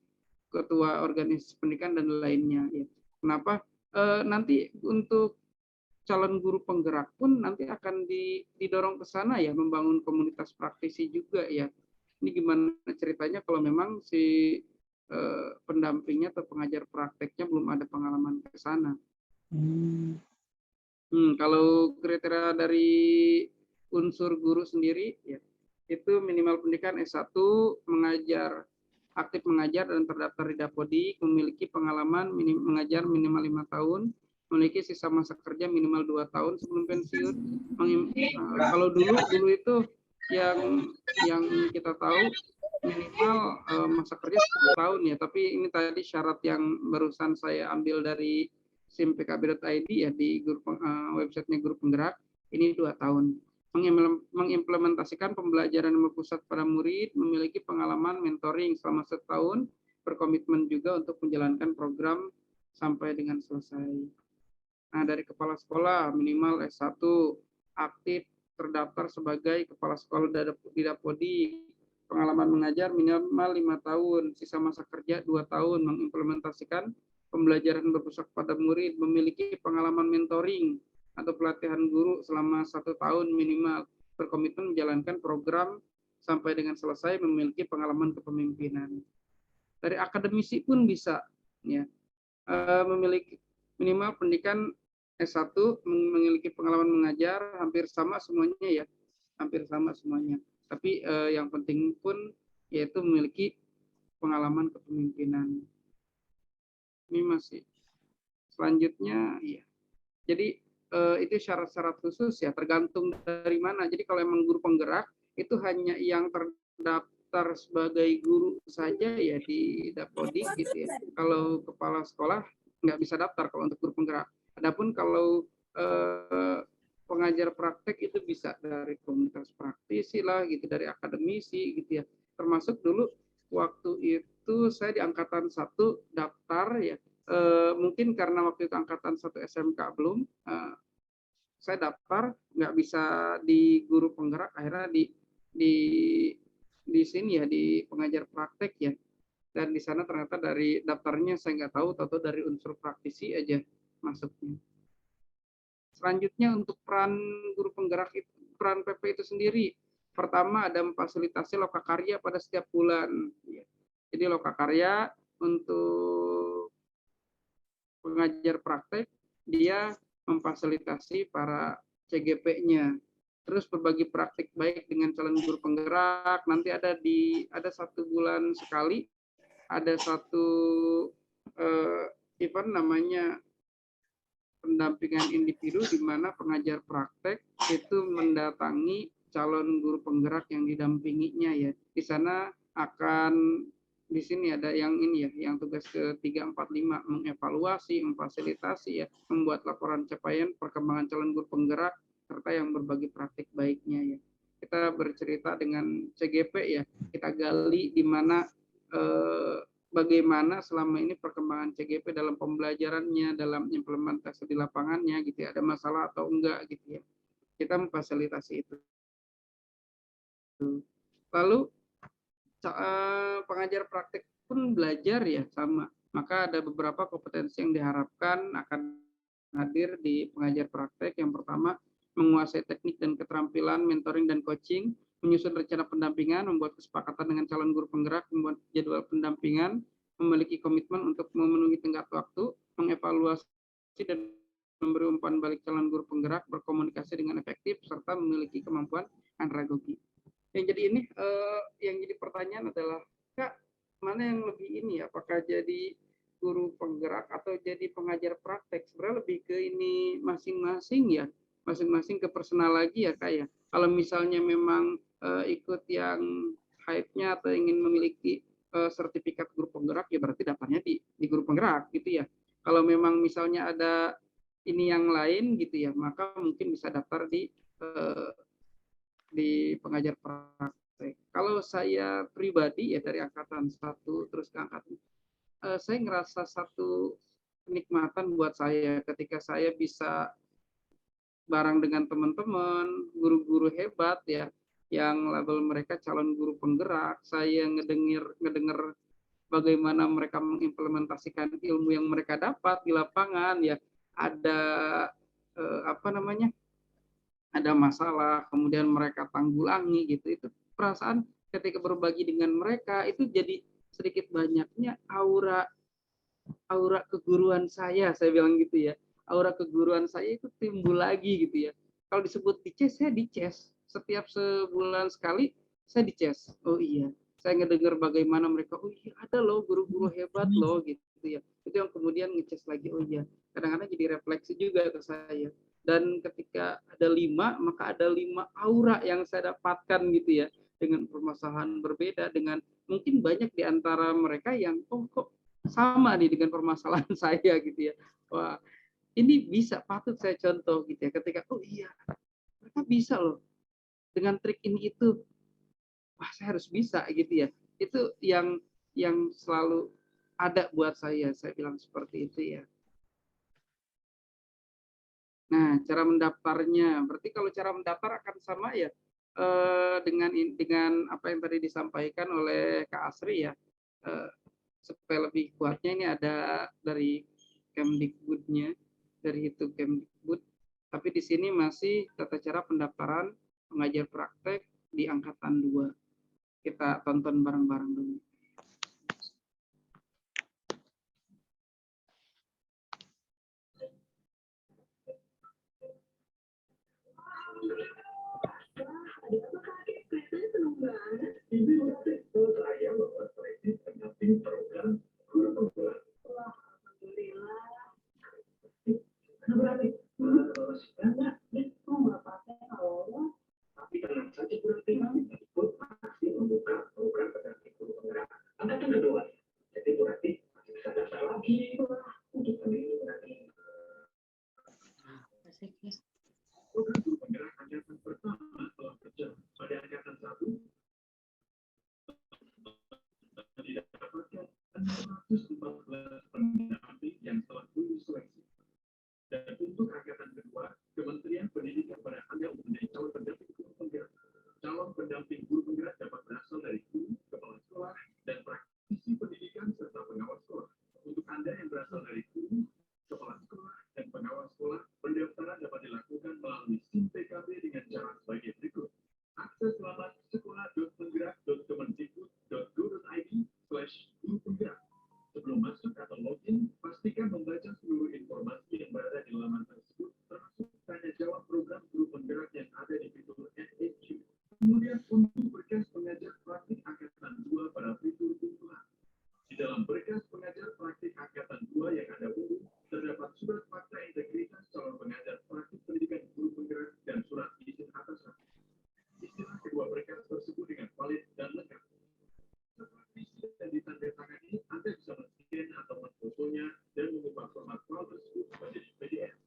ketua organisasi pendidikan dan lainnya. Ya. Kenapa? Nanti untuk calon guru penggerak pun nanti akan didorong ke sana ya, membangun komunitas praktisi juga ya. Ini gimana ceritanya kalau memang si pendampingnya atau pengajar prakteknya belum ada pengalaman ke sana. Kalau kriteria dari unsur guru sendiri ya, itu minimal pendidikan S1, aktif mengajar dan terdaftar di Dapodik, memiliki pengalaman mengajar minimal 5 tahun, memiliki sisa masa kerja minimal 2 tahun sebelum pensiun. Kalau dulu itu yang kita tahu minimal masa kerja 10 tahun ya, tapi ini tadi syarat yang barusan saya ambil dari simpkb.id ya, di websitenya guru penggerak, ini 2 tahun. Mengimplementasikan pembelajaran yang berpusat pada murid, memiliki pengalaman mentoring selama 1 tahun, berkomitmen juga untuk menjalankan program sampai dengan selesai. Nah, dari kepala sekolah minimal S1, aktif terdaftar sebagai kepala sekolah di Dapodik, pengalaman mengajar minimal 5 tahun, sisa masa kerja 2 tahun, mengimplementasikan pembelajaran berpusat pada murid, memiliki pengalaman mentoring atau pelatihan guru selama 1 tahun minimal, berkomitmen menjalankan program sampai dengan selesai, memiliki pengalaman kepemimpinan. Dari akademisi pun bisa ya, memiliki minimal pendidikan S1, memiliki pengalaman mengajar, hampir sama semuanya ya, hampir sama semuanya. Tapi yang penting pun yaitu memiliki pengalaman kepemimpinan. Ini masih selanjutnya ya. Jadi itu syarat-syarat khusus ya, tergantung dari mana. Jadi kalau emang guru penggerak itu hanya yang terdaftar sebagai guru saja ya di Dapodik gitu ya. Kalau kepala sekolah nggak bisa daftar kalau untuk guru penggerak. Adapun kalau pengajar praktek itu bisa dari komunitas praktisi lah gitu, dari akademisi gitu ya. Termasuk dulu waktu itu saya di angkatan 1 daftar ya, mungkin karena waktu itu angkatan 1 SMK belum, saya daftar nggak bisa di guru penggerak, akhirnya di sini ya, di pengajar praktek ya. Dan di sana ternyata dari daftarnya saya nggak tahu, atau dari unsur praktisi aja masuknya. Selanjutnya untuk peran guru penggerak itu, peran PP itu sendiri. Pertama ada memfasilitasi lokakarya pada setiap bulan. Jadi lokakarya untuk pengajar praktek, dia memfasilitasi para CGP-nya. Terus berbagi praktik baik dengan calon guru penggerak. Nanti ada 1 bulan sekali, ada satu event namanya pendampingan individu, di mana pengajar praktek itu mendatangi calon guru penggerak yang didampinginya ya. Di sana akan, di sini ada yang ini ya, yang tugas ke-3, 4, 5, mengevaluasi, memfasilitasi ya, membuat laporan capaian perkembangan calon guru penggerak serta yang berbagi praktik baiknya ya. kita bercerita dengan CGP ya, kita gali di mana bagaimana selama ini perkembangan CGP dalam pembelajarannya, dalam implementasi di lapangannya gitu ya, ada masalah atau enggak gitu ya. Kita memfasilitasi itu. Lalu pengajar praktik pun belajar ya sama. Maka ada beberapa kompetensi yang diharapkan akan hadir di pengajar praktek. Yang pertama, menguasai teknik dan keterampilan mentoring dan coaching, menyusun rencana pendampingan, membuat kesepakatan dengan calon guru penggerak, membuat jadwal pendampingan, memiliki komitmen untuk memenuhi tenggat waktu, mengevaluasi dan memberi umpan balik calon guru penggerak, berkomunikasi dengan efektif, serta memiliki kemampuan andragogi. Yang jadi ini, yang jadi pertanyaan adalah, Kak, mana yang lebih ini? Apakah jadi guru penggerak atau jadi pengajar praktek? Sebenarnya lebih ke ini masing-masing ya, masing-masing ke personal lagi ya, Kak ya. Kalau misalnya memang ikut yang hype-nya atau ingin memiliki sertifikat guru penggerak, ya berarti daftarnya di guru penggerak gitu ya. Kalau memang misalnya ada ini yang lain gitu ya, maka mungkin bisa daftar di pengajar praktek. Kalau saya pribadi ya dari angkatan 1 terus ke angkatan, saya ngerasa satu kenikmatan buat saya ketika saya bisa bareng dengan teman-teman, guru-guru hebat ya, yang label mereka calon guru penggerak. Saya ngedenger bagaimana mereka mengimplementasikan ilmu yang mereka dapat di lapangan ya. Ada apa namanya? Ada masalah, kemudian mereka tanggulangi gitu. Itu perasaan ketika berbagi dengan mereka itu jadi sedikit banyaknya aura keguruan saya bilang gitu ya. Aura keguruan saya itu timbul lagi gitu ya. Kalau disebut dices, saya dices. Setiap sebulan sekali saya dices. Oh iya, saya ngedengar bagaimana mereka, oh iya ada loh guru-guru hebat loh gitu ya. Itu yang kemudian ngeces lagi, oh iya. Kadang-kadang jadi refleksi juga ke saya. Dan ketika ada 5, maka ada 5 aura yang saya dapatkan gitu ya. Dengan permasalahan berbeda, dengan mungkin banyak di antara mereka yang, oh kok sama nih dengan permasalahan saya gitu ya. Wah, ini bisa patut saya contoh gitu ya. Ketika, oh iya, mereka bisa loh dengan trik ini itu. Wah, saya harus bisa gitu ya. Itu yang selalu ada buat saya bilang seperti itu ya. Nah, cara mendaftarnya, berarti kalau cara mendaftar akan sama ya dengan apa yang tadi disampaikan oleh Kak Asri ya. Supaya lebih kuatnya ini ada dari Kemdikbudnya, dari itu Kemdikbud. Tapi di sini masih tata cara pendaftaran pengajar praktek di angkatan 2. Kita tonton bareng-bareng dulu. Dan untuk angkatan kedua, Kementerian Pendidikan pada Anda untuk menjadi calon pendamping guru penggerak. Calon pendamping guru penggerak dapat berasal dari guru, kepala sekolah, dan praktisi pendidikan serta pengawas sekolah. Untuk Anda yang berasal dari guru, kepala sekolah, dan pengawas sekolah, pendaftaran dapat dilakukan melalui SIM PKB dengan cara sebagai berikut. Akses laman sekolah.penggerak.kemendikbud.go.id/guru penggerak. Sebelum masuk atau login, pastikan membaca seluruh informasi yang berada di laman tersebut, termasuk tanya jawab program guru penggerak yang ada di fitur FAQ. Kemudian untuk berkas pengajar praktik angkatan 2 pada fitur kumpulan. Di dalam berkas pengajar praktik angkatan 2 yang Anda unduh, terdapat surat fakta integritas calon pengajar praktik pendidikan guru penggerak dan surat izin atasan. Istilah kedua berkas tersebut dengan valid dan lengkap. Setelah diisi dan ditandatangani, Anda bisa men-scan atau memfotonya dan mengubah format file tersebut menjadi PDF.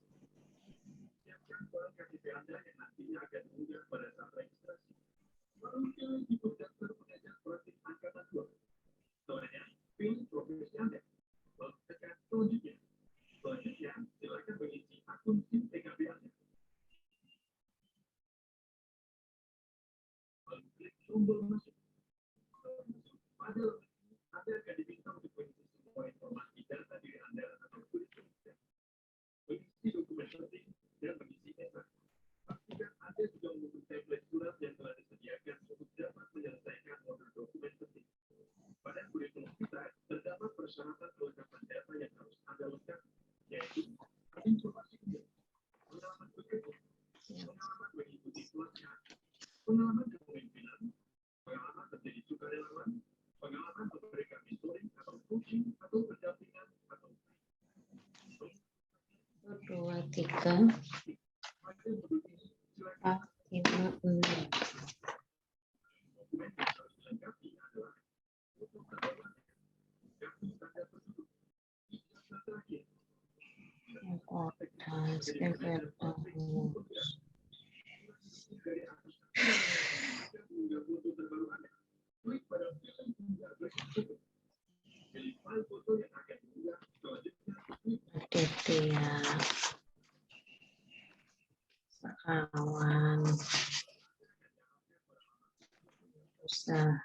Siapkan file KTP Anda yang nantinya akan diunggah pada saat registrasi. Dua, tiga, empat, lima, enam. Atas, Aditya, Sekawan, usaha.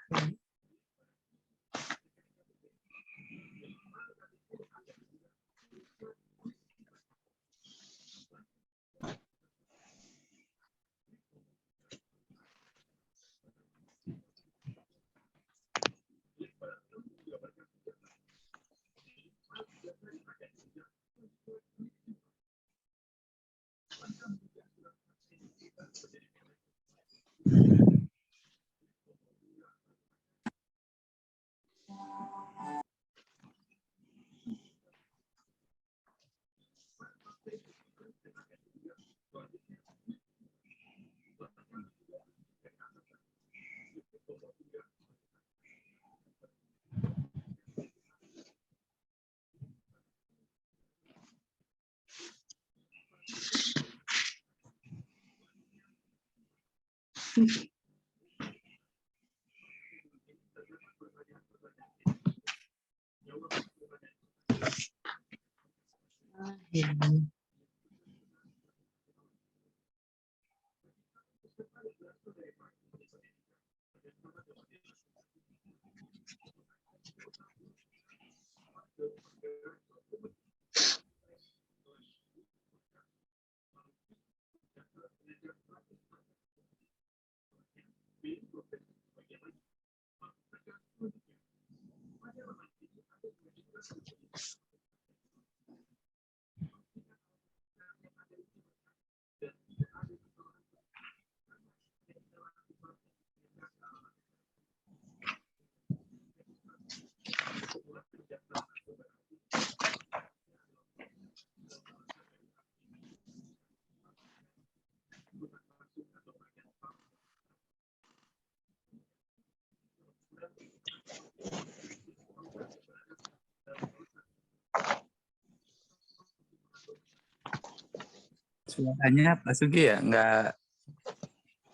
Suaranya Pak Sugi ya nggak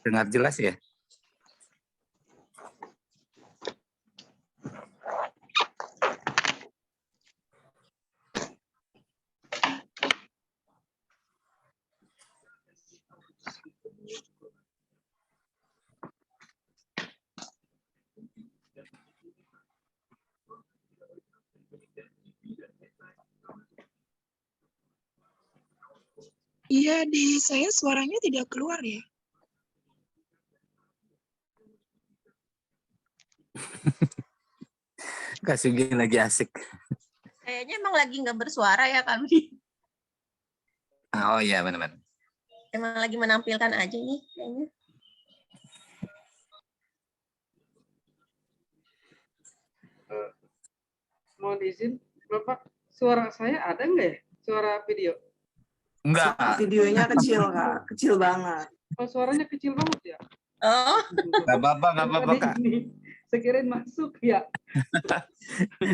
dengar jelas ya? Iya, di saya suaranya tidak keluar ya. Kak Sugi lagi asik. Kayaknya emang lagi nggak bersuara ya kami. Oh iya benar-benar. Emang lagi menampilkan aja nih kayaknya. Mohon izin, Bapak, suara saya ada nggak ya? Suara video? Enggak. Videonya kecil, Kak. Kecil banget. Oh, suaranya kecil banget ya? Oh, Nggak apa-apa Kak. Saya kirain masuk ya.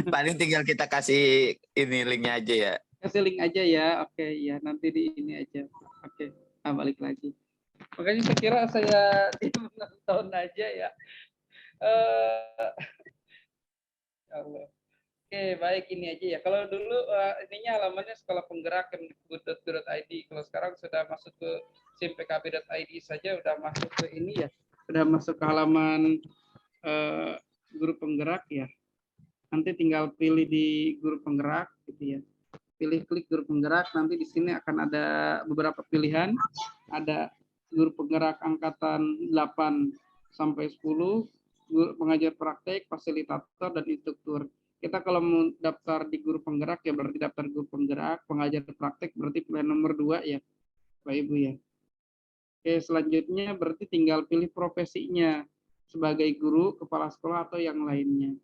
Paling tinggal kita kasih ini linknya aja ya. Kasih link aja ya. Oke, ya nanti di ini aja. Oke, balik lagi. Makanya saya kira saya menonton aja ya. Ya Allah. Oke, baik ini aja ya. Kalau dulu ininya halamannya sekolah penggerak kemdikbud.go.id. Kalau sekarang sudah masuk ke simpkb.id saja, udah masuk ke ini ya. Sudah masuk ke halaman guru penggerak ya. Nanti tinggal pilih di guru penggerak gitu ya. Pilih klik guru penggerak, nanti di sini akan ada beberapa pilihan. Ada guru penggerak angkatan 8 sampai 10, guru pengajar praktek, fasilitator dan instruktur. Kita kalau mau daftar di guru penggerak ya berarti daftar guru penggerak, pengajar praktek berarti pilihan nomor 2 ya, Pak Ibu ya. Oke, selanjutnya berarti tinggal pilih profesinya sebagai guru, kepala sekolah atau yang lainnya.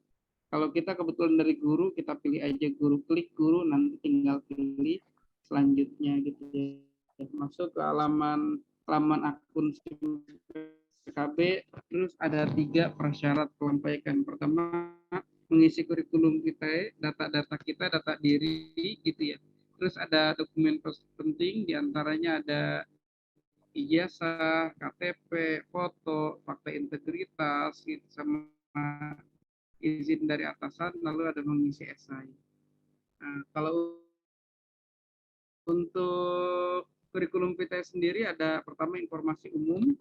Kalau kita kebetulan dari guru, kita pilih aja guru, klik guru, nanti tinggal pilih selanjutnya gitu ya. Masuk ke halaman akun PKB, terus ada 3 prasyarat penyampaian. Pertama, mengisi kurikulum kita, data-data kita, data diri gitu ya. Terus ada dokumen penting, diantaranya ada ijazah, KTP, foto, fakta integritas, gitu, sama izin dari atasan, lalu ada mengisi esai. Nah, kalau untuk kurikulum kita sendiri ada pertama informasi umum,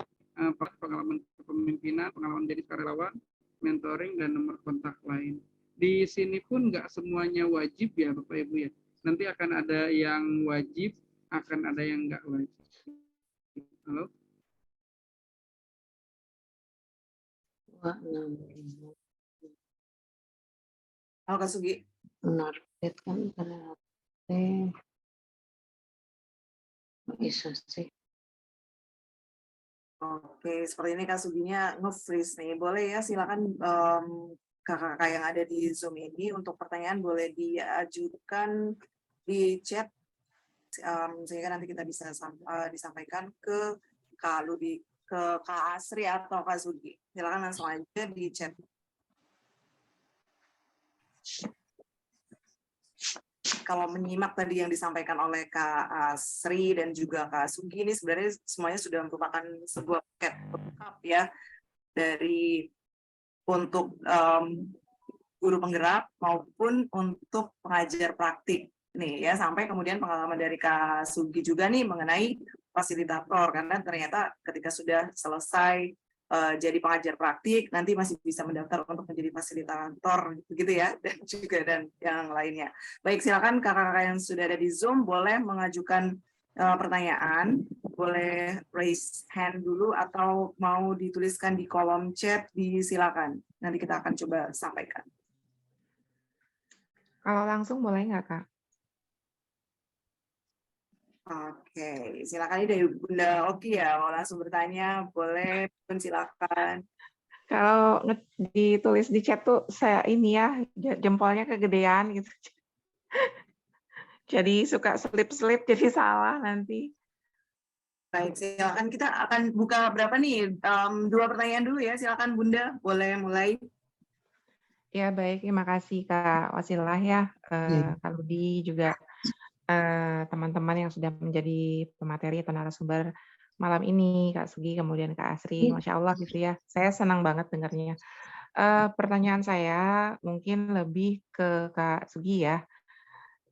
pengalaman kepemimpinan, pengalaman jadi karyawan, mentoring, dan nomor kontak lain. Di sini pun nggak semuanya wajib ya Bapak Ibu ya. Nanti akan ada yang wajib, akan ada yang nggak wajib. Halo? Halo Kak Sugi. Menargetkan pada bisa sih. Oke, seperti ini Kak Suginya nge-freeze nih. Boleh ya, silakan kakak-kakak yang ada di Zoom ini untuk pertanyaan boleh diajukan di chat sehingga nanti kita bisa disampaikan ke Kak Ludi, ke Kak Asri atau Kak Sugi. Silakan langsung aja di chat. Kalau menyimak tadi yang disampaikan oleh Kak Asri dan juga Kak Sugi ini sebenarnya semuanya sudah merupakan sebuah paket lengkap ya dari untuk guru penggerak maupun untuk pengajar praktik nih ya, sampai kemudian pengalaman dari Kak Sugi juga nih mengenai fasilitator, karena ternyata ketika sudah selesai jadi pengajar praktik nanti masih bisa mendaftar untuk menjadi fasilitator begitu ya, dan juga dan yang lainnya. Baik, silakan kakak-kakak yang sudah ada di Zoom boleh mengajukan pertanyaan, boleh raise hand dulu atau mau dituliskan di kolom chat, disilakan. Nanti kita akan coba sampaikan. Kalau langsung boleh nggak, Kak? Oke, silakan. Ini dari Bunda Oki ya, mau langsung bertanya, boleh, silakan. Kalau ditulis di chat tuh saya ini ya, jempolnya kegedean gitu. Jadi suka selip-selip, jadi salah nanti. Baik, silakan. Kita akan buka berapa nih? 2 pertanyaan dulu ya, silakan Bunda, boleh mulai. Ya baik, terima kasih Kak Wasilah ya, Kak Ludi juga teman-teman yang sudah menjadi pemateri atau narasumber malam ini, Kak Sugi, kemudian Kak Asri, Masya Allah gitu ya. Saya senang banget dengarnya. Pertanyaan saya mungkin lebih ke Kak Sugi ya.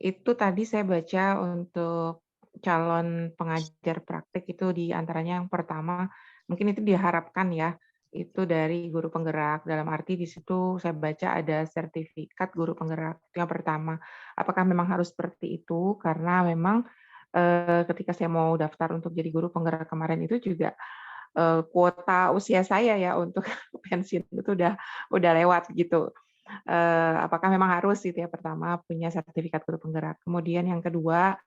Itu tadi saya baca untuk calon pengajar praktik itu di antaranya yang pertama, mungkin itu diharapkan ya, itu dari guru penggerak. Dalam arti di situ saya baca ada sertifikat guru penggerak, itu yang pertama. Apakah memang harus seperti itu? Karena memang ketika saya mau daftar untuk jadi guru penggerak kemarin itu juga kuota usia saya ya untuk pensiun itu udah lewat gitu. Apakah memang harus gitu ya, pertama punya sertifikat guru penggerak. Kemudian yang kedua,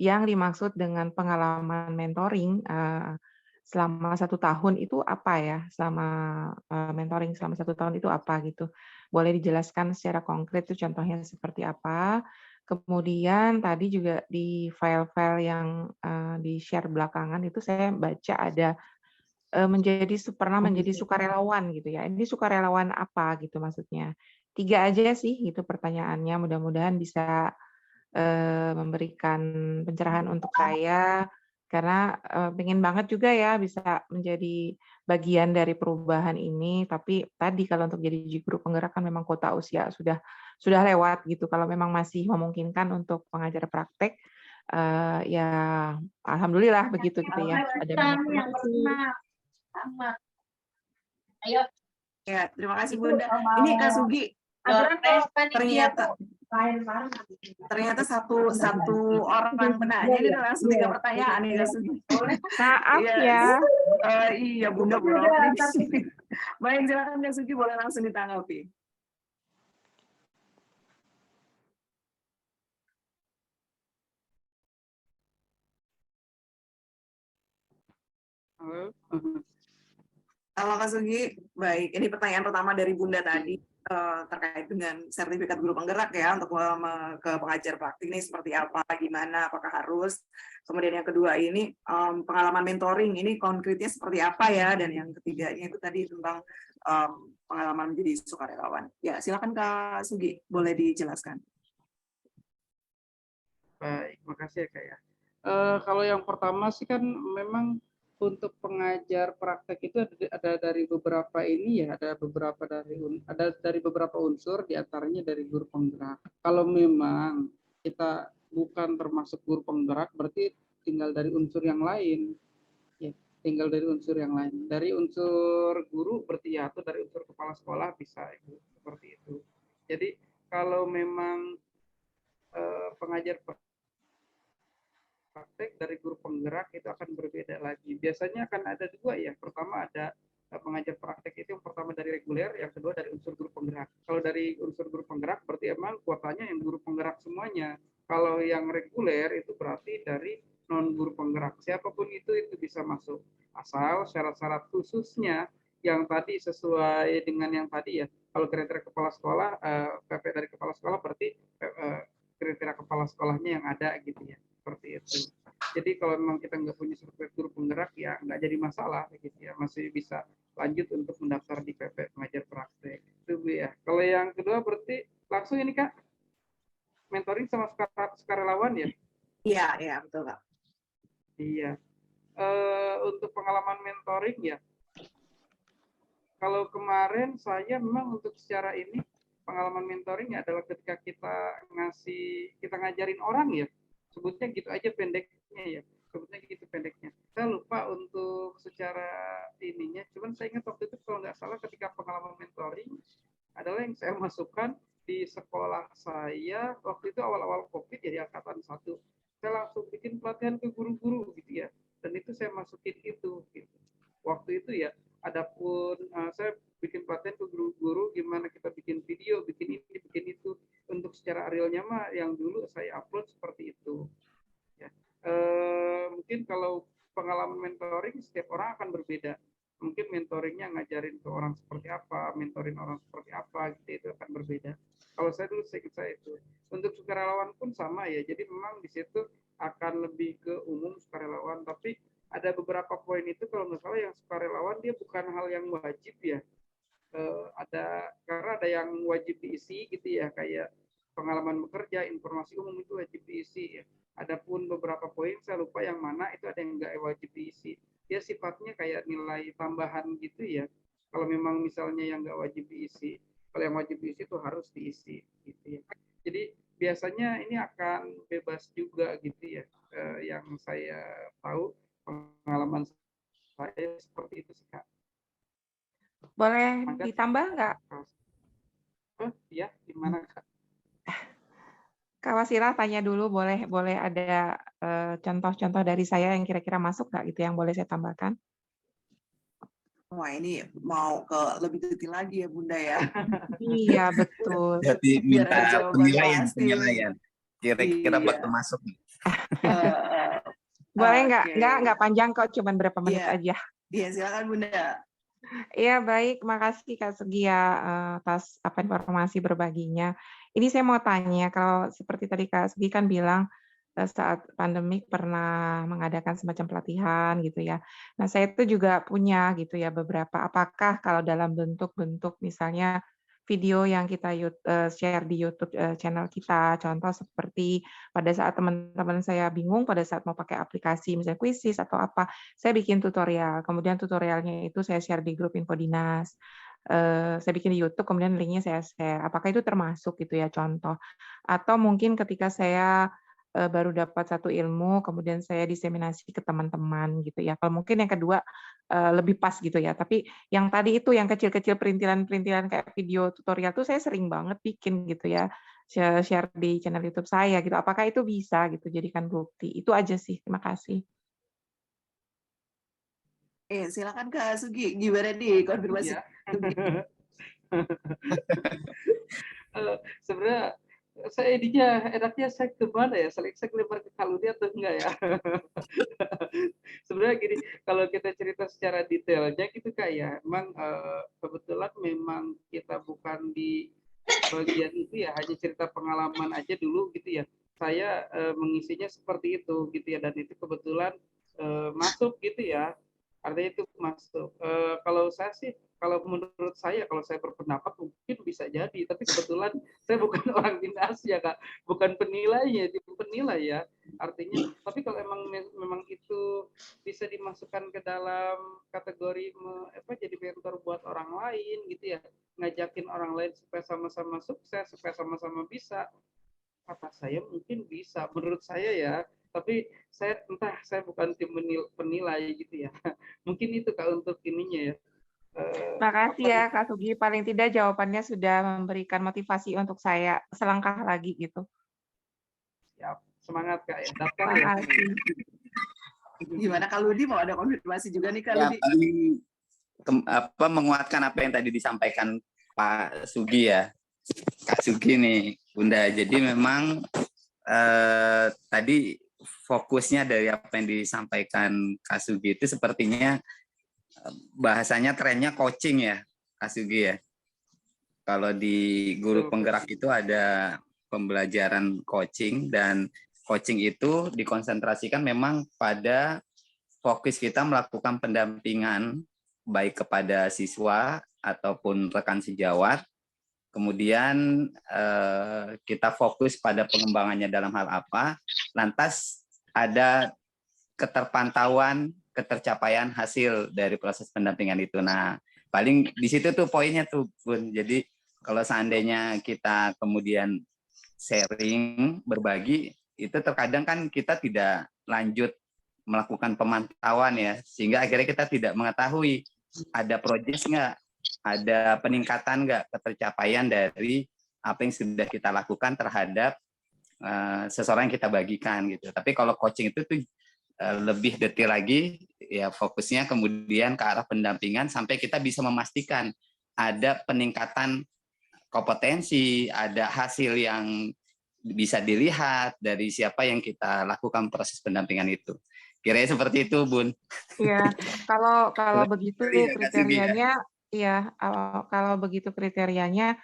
yang dimaksud dengan pengalaman mentoring selama 1 tahun itu apa ya? Selama mentoring selama 1 tahun itu apa gitu? Boleh dijelaskan secara konkret itu contohnya seperti apa? Kemudian tadi juga di file-file yang di-share belakangan itu saya baca ada pernah menjadi sukarelawan gitu ya. Ini sukarelawan apa gitu maksudnya? 3 aja sih gitu pertanyaannya, mudah-mudahan bisa memberikan pencerahan untuk saya karena pengen banget juga ya bisa menjadi bagian dari perubahan ini. Tapi tadi kalau untuk jadi guru penggerak kan memang quota usia sudah lewat gitu. Kalau memang masih memungkinkan untuk pengajar praktek, ya alhamdulillah begitu gitu ya. Ada banyak Ayo. Ya, terima kasih Bunda. Ini Kak Sugi, ternyata satu orang penanya ini langsung 3 pertanyaan nih Kak Sugi. Maaf Iya, ya. iya Bunda boleh. Baik, silakan Kak Sugi, boleh langsung ditanggapi. Halo. Halo Kak Sugi, baik. Ini pertanyaan pertama dari Bunda tadi terkait dengan sertifikat guru penggerak ya untuk ke pengajar praktik ini seperti apa, gimana, apakah harus. Kemudian yang kedua ini pengalaman mentoring ini konkretnya seperti apa ya, dan yang ketiganya itu tadi tentang pengalaman menjadi sukarelawan. Ya silakan Kak Sugi, boleh dijelaskan. Baik, makasih ya Kak ya. Kalau yang pertama sih kan memang untuk pengajar praktek itu ada dari beberapa ini ya, ada dari beberapa unsur, diantaranya dari guru penggerak. Kalau memang kita bukan termasuk guru penggerak, berarti tinggal dari unsur yang lain. Ya, tinggal dari unsur yang lain. Dari unsur guru berarti ya, atau dari unsur kepala sekolah bisa seperti itu. Jadi kalau memang pengajar praktek dari guru penggerak itu akan berbeda lagi. Biasanya akan ada dua ya. Pertama ada pengajar praktek itu yang pertama dari reguler, yang kedua dari unsur guru penggerak. Kalau dari unsur guru penggerak berarti emang kuotanya yang guru penggerak semuanya. Kalau yang reguler itu berarti dari non guru penggerak. Siapapun itu bisa masuk. Asal syarat-syarat khususnya yang tadi sesuai dengan yang tadi ya. Kalau kriteria kepala sekolah, PP dari kepala sekolah berarti kriteria kepala sekolahnya yang ada gitu ya. Seperti itu. Jadi kalau memang kita nggak punya sertifikat guru penggerak ya nggak jadi masalah gitu ya, masih bisa lanjut untuk mendaftar di PP pengajar praktek itu ya. Kalau yang kedua berarti langsung ini Kak mentoring sama sukarelawan ya? Iya betul Kak. Iya. Untuk pengalaman mentoring ya, kalau kemarin saya memang untuk secara ini pengalaman mentoring adalah ketika kita ngajarin orang ya, sebutnya gitu aja pendeknya ya, saya lupa untuk secara ininya, cuman saya ingat waktu itu kalau nggak salah ketika pengalaman mentoring adalah yang saya masukkan di sekolah saya waktu itu awal-awal COVID jadi angkatan 1, saya langsung bikin pelatihan ke guru-guru gitu ya, dan itu saya masukin itu gitu. Waktu itu ya adapun saya bikin pelatihan ke guru-guru gimana kita bikin video, bikin ini, bikin itu. Untuk secara realnya mah yang dulu saya upload seperti itu. Ya. Mungkin kalau pengalaman mentoring setiap orang akan berbeda. Mungkin mentoringnya ngajarin ke orang seperti apa, mentoring orang seperti apa, gitu itu akan berbeda. Kalau saya dulu saya itu. Untuk sukarelawan pun sama ya. Jadi memang di situ akan lebih ke umum sukarelawan, tapi ada beberapa poin itu kalau nggak salah yang sukarelawan dia bukan hal yang wajib ya. Karena ada yang wajib diisi gitu ya, kayak pengalaman bekerja, informasi umum itu wajib diisi ya. Adapun beberapa poin saya lupa yang mana itu ada yang nggak wajib diisi. Dia sifatnya kayak nilai tambahan gitu ya. Kalau memang misalnya yang nggak wajib diisi, kalau yang wajib diisi itu harus diisi gitu ya. Jadi biasanya ini akan bebas juga gitu ya. Yang saya tahu pengalaman saya seperti itu sih Kak. Boleh ditambah nggak? Ya, gimana Kak? Kak Wasilah tanya dulu, boleh ada contoh-contoh dari saya yang kira-kira masuk nggak gitu yang boleh saya tambahkan? Wah ini mau ke lebih detail lagi ya Bunda ya. Iya betul. Jadi minta penilaian. Kira-kira bakal masuk. Boleh nggak panjang kok, cuma berapa menit aja. Iya silakan Bunda. Iya baik, makasih Kak Sugi ya atas informasi berbaginya. Ini saya mau tanya, kalau seperti tadi Kak Sugi kan bilang saat pandemik pernah mengadakan semacam pelatihan gitu ya. Nah saya itu juga punya gitu ya beberapa. Apakah kalau dalam bentuk-bentuk misalnya video yang kita share di YouTube channel kita. Contoh seperti pada saat teman-teman saya bingung pada saat mau pakai aplikasi misalnya Quizizz atau apa, saya bikin tutorial. Kemudian tutorialnya itu saya share di grup info dinas. Saya bikin di YouTube, kemudian linknya saya share. Apakah itu termasuk gitu ya contoh? Atau mungkin ketika saya baru dapat satu ilmu, kemudian saya diseminasi ke teman-teman gitu ya. Kalau mungkin yang kedua lebih pas gitu ya. Tapi yang tadi itu yang kecil-kecil perintilan-perintilan kayak video tutorial tuh saya sering banget bikin gitu ya. Share di channel YouTube saya gitu. Apakah itu bisa gitu jadikan bukti? Itu aja sih. Terima kasih. Silakan Kak Sugi, gimana nih konfirmasi? Ya. Sebenarnya saya enaknya saya kemana ya? Saya lempar ke Kaludi atau enggak ya? Sebenarnya gini, kalau kita cerita secara detailnya gitu Kak ya, emang kebetulan memang kita bukan di bagian itu ya, hanya cerita pengalaman aja dulu gitu ya. Saya mengisinya seperti itu gitu ya, dan itu kebetulan masuk gitu ya. Artinya itu masuk. Kalau saya sih, kalau menurut saya, kalau saya berpendapat mungkin bisa jadi, tapi kebetulan saya bukan orang dinas ya Kak, bukan penilainya, itu penilai ya. Artinya, tapi kalau memang itu bisa dimasukkan ke dalam kategori jadi mentor buat orang lain gitu ya, ngajakin orang lain supaya sama-sama sukses, supaya sama-sama bisa, kata saya mungkin bisa, menurut saya ya. Tapi saya bukan tim penilai gitu ya. Mungkin itu Kak untuk ininya ya. Makasih ya Kak Sugi, paling tidak jawabannya sudah memberikan motivasi untuk saya selangkah lagi gitu. Siap, semangat Kak ya. Daftar ya. Makasih. Gimana Kak Ludi, mau ada konfirmasi juga nih Kak Ya, Ludi? paling menguatkan apa yang tadi disampaikan Pak Sugi ya, Kak Sugi nih, Bunda. Jadi memang tadi fokusnya dari apa yang disampaikan Kak Sugi itu sepertinya bahasanya trennya coaching ya, Kak Sugi ya. Kalau di guru penggerak itu ada pembelajaran coaching, dan coaching itu dikonsentrasikan memang pada fokus kita melakukan pendampingan baik kepada siswa ataupun rekan sejawat. Kemudian kita fokus pada pengembangannya dalam hal apa, lantas ada keterpantauan ketercapaian hasil dari proses pendampingan itu. Nah, paling di situ tuh poinnya tuh, Bun. Jadi kalau seandainya kita kemudian sharing, berbagi, itu terkadang kan kita tidak lanjut melakukan pemantauan ya, sehingga akhirnya kita tidak mengetahui ada progres nggak, ada peningkatan nggak ketercapaian dari apa yang sudah kita lakukan terhadap seseorang yang kita bagikan gitu. Tapi kalau coaching itu tuh lebih detail lagi, ya fokusnya kemudian ke arah pendampingan sampai kita bisa memastikan ada peningkatan kompetensi, ada hasil yang bisa dilihat dari siapa yang kita lakukan proses pendampingan itu. Kira-kira seperti itu, Bun. Iya, kalau begitu Ya, kriterianya, ya kalau begitu kriterianya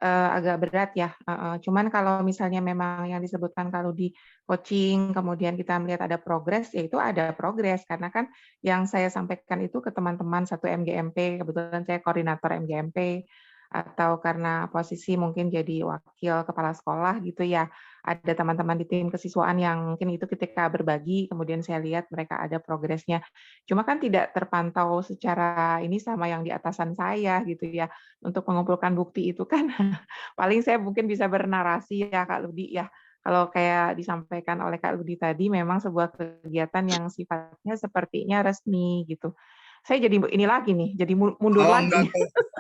agak berat ya. Cuman kalau misalnya memang yang disebutkan kalau di coaching, kemudian kita melihat ada progres, ya itu ada progres. Karena kan yang saya sampaikan itu ke teman-teman satu MGMP, kebetulan saya koordinator MGMP, atau karena posisi mungkin jadi wakil kepala sekolah gitu ya. Ada teman-teman di tim kesiswaan yang mungkin itu ketika berbagi, kemudian saya lihat mereka ada progresnya. Cuma kan tidak terpantau secara ini sama yang di atasan saya gitu ya. Untuk mengumpulkan bukti itu kan paling saya mungkin bisa bernarasi ya Kak Ludi ya. Kalau kayak disampaikan oleh Kak Ludi tadi memang sebuah kegiatan yang sifatnya sepertinya resmi gitu. Saya jadi ini lagi nih, jadi mundur lagi.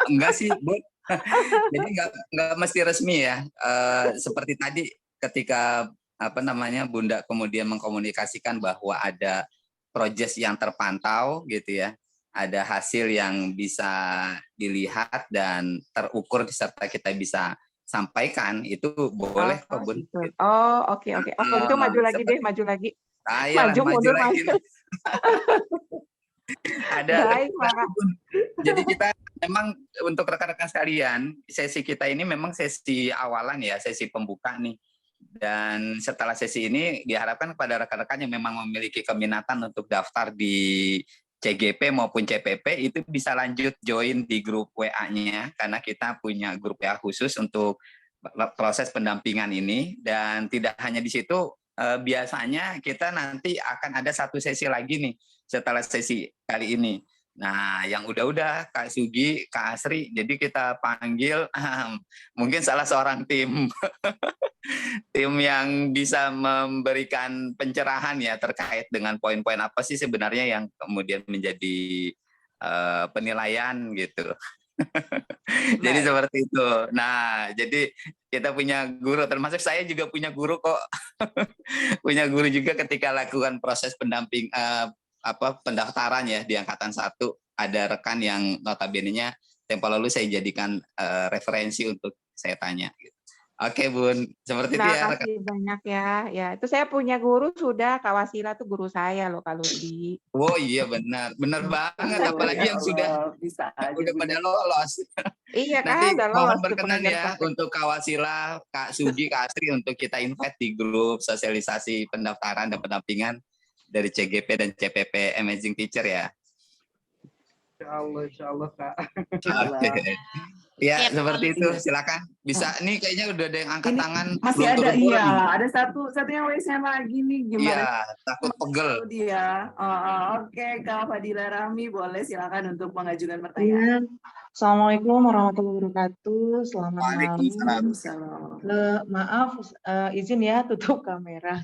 Enggak sih, Bu. Jadi enggak mesti resmi ya. Seperti tadi ketika Bunda kemudian mengkomunikasikan bahwa ada progres yang terpantau gitu ya. Ada hasil yang bisa dilihat dan terukur serta kita bisa sampaikan, itu boleh kok, Bun. Gitu. Oh, oke. Oh, itu maju lagi deh, maju lagi. Maju mundur, lagi. maju. Ada. Jadi kita memang untuk rekan-rekan sekalian, sesi kita ini memang sesi awalan ya, sesi pembuka nih. Dan setelah sesi ini diharapkan kepada rekan-rekan yang memang memiliki keminatan untuk daftar di CGP maupun CPP itu bisa lanjut join di grup WA-nya, karena kita punya grup WA khusus untuk proses pendampingan ini. Dan tidak hanya di situ, biasanya kita nanti akan ada satu sesi lagi nih setelah sesi kali ini. Nah, yang udah Kak Sugi, Kak Asri, jadi kita panggil mungkin salah seorang tim tim yang bisa memberikan pencerahan ya terkait dengan poin-poin apa sih sebenarnya yang kemudian menjadi penilaian gitu. Jadi seperti itu. Nah, jadi kita punya guru, termasuk saya juga punya guru kok. Punya guru juga ketika lakukan proses pendamping pendaftaran ya di angkatan 1, ada rekan yang notabene-nya tempo lalu saya jadikan referensi untuk saya tanya gitu. Oke, Bun. Seperti itu ya. Terima kasih banyak ya. Ya, itu saya punya guru sudah, Kak Wasila tuh guru saya loh, Kak Ludi. Oh iya benar. Benar banget, Oh, apalagi ya yang sudah Allah, bisa aja udah pada bener. lolos. Iya Nanti kan, udah mohon lolos tuh berkenan pengajar ya praktek. untuk Kak Wasila, Kak Sugi, Kak Asri untuk kita invite di grup sosialisasi pendaftaran dan pendampingan dari CGP dan CPP Amazing Teacher ya. Insya Allah Kak. Oke. Ya, Siap, seperti Kak itu. Iya. Silakan. Bisa. Nih kayaknya udah ada yang angkat Ini tangan masih belum ada, turun-turun iya. nih. Ada satu yang WSM lagi nih. Gimana? Iya, takut pegel. Dia. Oke, Kak Fadila Rahmi, boleh silakan untuk mengajukan pertanyaan. Iya. Assalamualaikum warahmatullahi wabarakatuh. Selamat malam. Waalaikumsalam. Maaf, izin ya tutup kamera.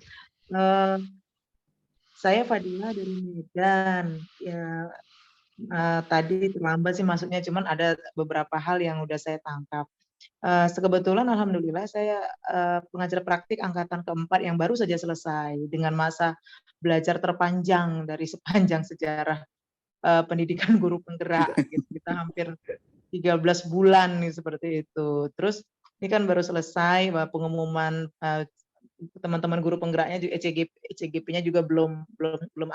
Saya Fadila dari Medan. Ya, tadi terlambat sih masuknya, cuman ada beberapa hal yang udah saya tangkap. Kebetulan alhamdulillah saya pengajar praktik angkatan keempat yang baru saja selesai dengan masa belajar terpanjang dari sepanjang sejarah pendidikan guru penggerak. Gitu. Kita hampir 13 bulan nih seperti itu. Terus ini kan baru selesai pengumuman teman-teman guru penggeraknya juga ECGP-nya juga belum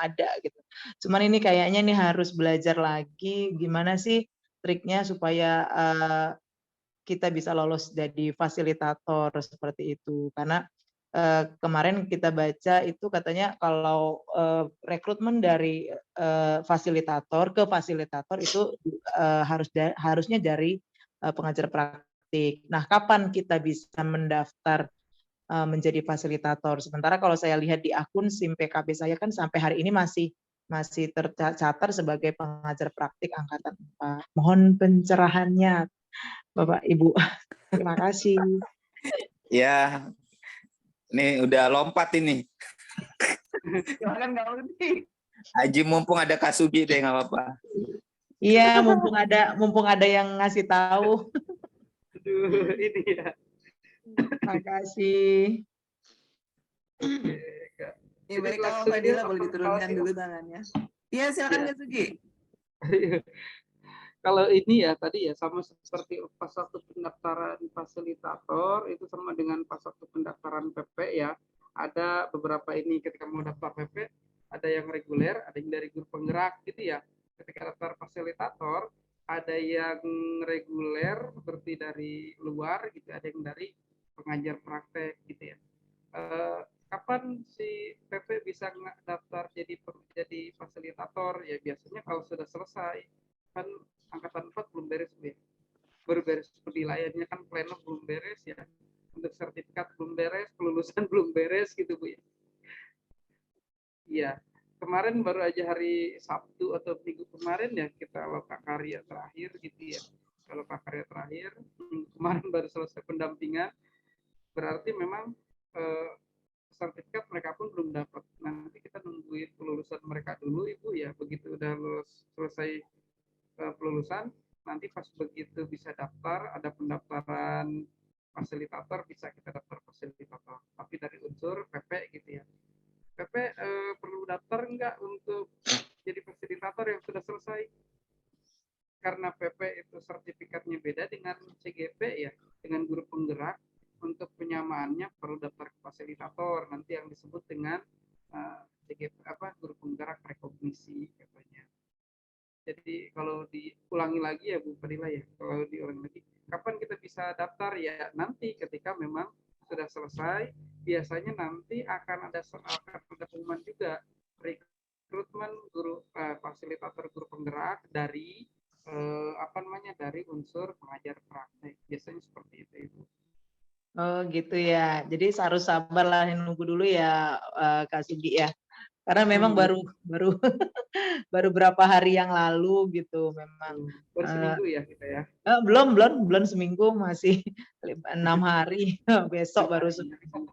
ada gitu. Cuman ini kayaknya ini harus belajar lagi gimana sih triknya supaya kita bisa lolos jadi fasilitator seperti itu. Karena kemarin kita baca itu katanya kalau rekrutmen dari fasilitator ke fasilitator itu harusnya dari pengajar praktik. Nah, kapan kita bisa mendaftar menjadi fasilitator? Sementara kalau saya lihat di akun SIM PKB saya kan sampai hari ini masih tercatat sebagai pengajar praktik angkatan 4. Mohon pencerahannya Bapak Ibu. Terima kasih. Ya, ini udah lompat ini. Silakan Kak Ludi. Haji mumpung ada Kak Sugi deh, nggak apa-apa. Iya, mumpung ada yang ngasih tahu. Aduh, ini ya. Terima kasih. Ya, baik, Kak Fadila boleh diturunkan dulu tangannya. Iya, silakan Kak Sugi. Kalau ini ya tadi ya sama seperti pas waktu pendaftaran fasilitator itu sama dengan pas waktu pendaftaran PP ya. Ada beberapa ini ketika mau daftar PP ada yang reguler, ada yang dari guru penggerak gitu ya. Ketika daftar fasilitator ada yang reguler seperti dari luar gitu, ada yang dari pengajar praktek gitu ya. Kapan si PP bisa daftar jadi fasilitator? Ya biasanya kalau sudah selesai, kan angkatan 4 belum beres Bu ya. Baru beres penilaiannya kan pleno belum beres ya. Untuk sertifikat belum beres, kelulusan belum beres gitu Bu ya. Iya. Kemarin baru aja hari Sabtu atau Minggu kemarin ya kita loka karya terakhir gitu ya. Kalau karya terakhir kemarin baru selesai pendampingan, berarti memang sertifikat mereka pun belum dapat. Nanti kita nungguin kelulusan mereka dulu Ibu ya. Begitu udah lulus selesai kelulusan, nanti pas begitu bisa daftar, ada pendaftaran fasilitator, bisa kita daftar fasilitator. Tapi dari unsur PP gitu ya. PP perlu daftar enggak untuk jadi fasilitator yang sudah selesai? Karena PP itu sertifikatnya beda dengan CGP ya, dengan guru penggerak. Untuk penyamaannya perlu daftar ke fasilitator, nanti yang disebut dengan CGP guru penggerak rekognisi katanya. Jadi kalau diulangi lagi ya Bu Fadila ya, kalau diulangi lagi, kapan kita bisa daftar ya? Nanti ketika memang sudah selesai, biasanya nanti akan ada pengumuman juga rekrutmen guru fasilitator guru penggerak dari dari unsur pengajar praktek. Biasanya seperti itu, Ibu. Oh gitu ya. Jadi harus sabar lah nunggu dulu ya Kak Sugi ya. Karena memang baru baru berapa hari yang lalu gitu memang. Baru seminggu ya kita ya. Belum seminggu, masih 6 hari. Besok baru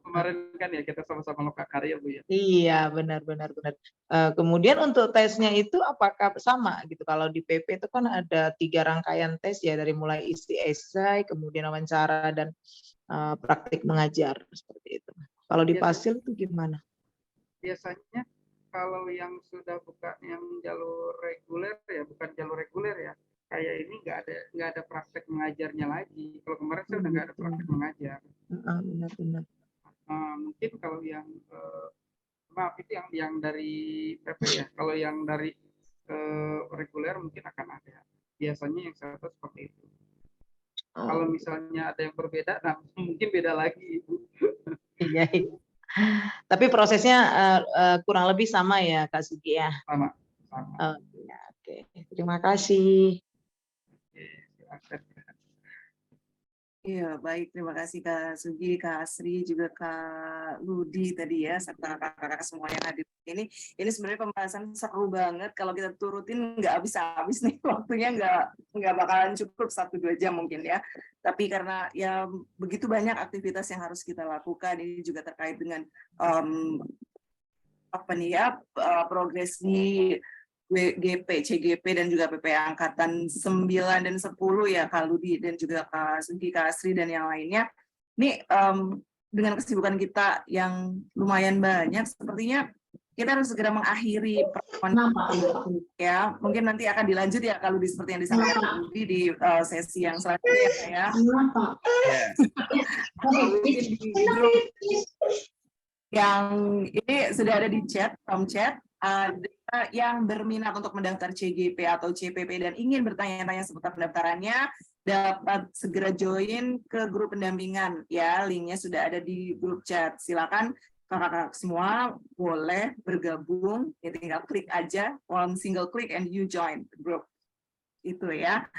kemarin kan ya kita sama-sama lokakarya Bu ya. Iya, benar. Kemudian untuk tesnya itu apakah sama gitu? Kalau di PP itu kan ada 3 rangkaian tes ya, dari mulai isi esai, kemudian wawancara dan praktik mengajar seperti itu. Kalau di Pasil itu gimana? Biasanya kalau yang sudah bukan yang jalur reguler ya, bukan jalur reguler ya, kayak ini nggak ada praktek mengajarnya lagi. Kalau kemarin saya udah nggak ada praktek mengajar. Benar. Mungkin kalau yang maaf itu yang dari PP ya. Kalau yang dari reguler mungkin akan ada. Biasanya yang saya tahu seperti itu. Kalau misalnya ada yang berbeda, nah mungkin beda lagi, Ibu. Iya. Tapi prosesnya kurang lebih sama ya Kak Sugi ya? Sama. Oke. Terima kasih. Iya, baik. Terima kasih Kak Sugi, Kak Asri, juga Kak Ludi tadi ya, serta kakak-kakak semua yang hadir ini. Ini sebenarnya pembahasan seru banget. Kalau kita turutin nggak habis-habis nih, waktunya nggak bakalan cukup 1-2 jam mungkin ya. Tapi karena ya begitu banyak aktivitas yang harus kita lakukan, ini juga terkait dengan progresi GP, CGP dan juga PP angkatan 9 dan 10 ya Kak Ludi dan juga Kak Sugi, Kak Asri dan yang lainnya. Ini dengan kesibukan kita yang lumayan banyak, sepertinya kita harus segera mengakhiri pertemuan ya. Mungkin nanti akan dilanjut ya Kak Ludi seperti yang disampaikan Kak Ludi di sesi yang selanjutnya ya. Mungkin di grup yang ini sudah ada di chat, chat. Ada yang berminat untuk mendaftar CGP atau CPP dan ingin bertanya-tanya seputar pendaftarannya, dapat segera join ke grup pendampingan ya, linknya sudah ada di grup chat. Silakan kakak-kakak semua boleh bergabung, ya tinggal klik aja one single click and you join the group itu ya.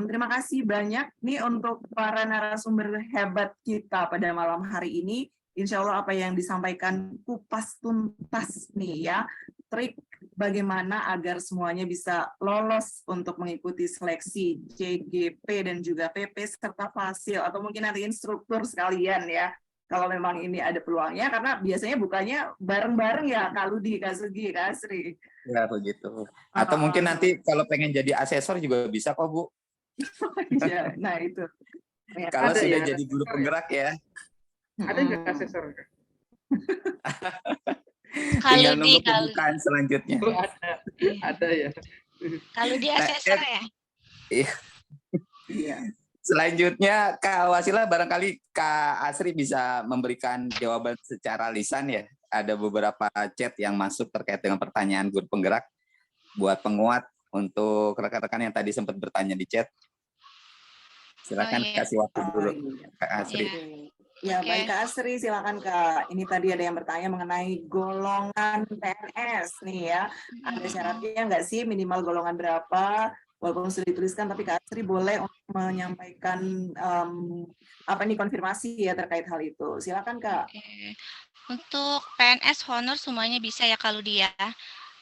Terima kasih banyak nih untuk para narasumber hebat kita pada malam hari ini. Insya Allah apa yang disampaikan kupas tuntas nih ya, trik bagaimana agar semuanya bisa lolos untuk mengikuti seleksi CGP dan juga PP serta Fasil, atau mungkin nanti instruktur sekalian ya, kalau memang ini ada peluangnya, karena biasanya bukanya bareng-bareng ya Kak Ludi, Kak Sugi, Kak Asri. Ya begitu. Atau mungkin nanti kalau pengen jadi asesor juga bisa kok Bu. Ya, nah itu. Ya, kalau ada sudah ya, jadi guru penggerak ya. Ada nggak asesor? Tinggal nunggu pembukaan selanjutnya. Oh, ada ya. Kalau di asesor ya. Iya. Selanjutnya Kak Wasilah, barangkali Kak Asri bisa memberikan jawaban secara lisan ya. Ada beberapa chat yang masuk terkait dengan pertanyaan guru penggerak buat penguat untuk rekan-rekan yang tadi sempat bertanya di chat. Silakan kasih waktu dulu Kak Asri. Ya, baik Kak Asri, silakan Kak. Ini tadi ada yang bertanya mengenai golongan PNS nih ya. Ada syaratnya nggak sih, minimal golongan berapa? Walaupun sudah dituliskan, tapi Kak Asri boleh menyampaikan konfirmasi ya terkait hal itu. Silakan Kak. Untuk PNS honor semuanya bisa ya kalau dia.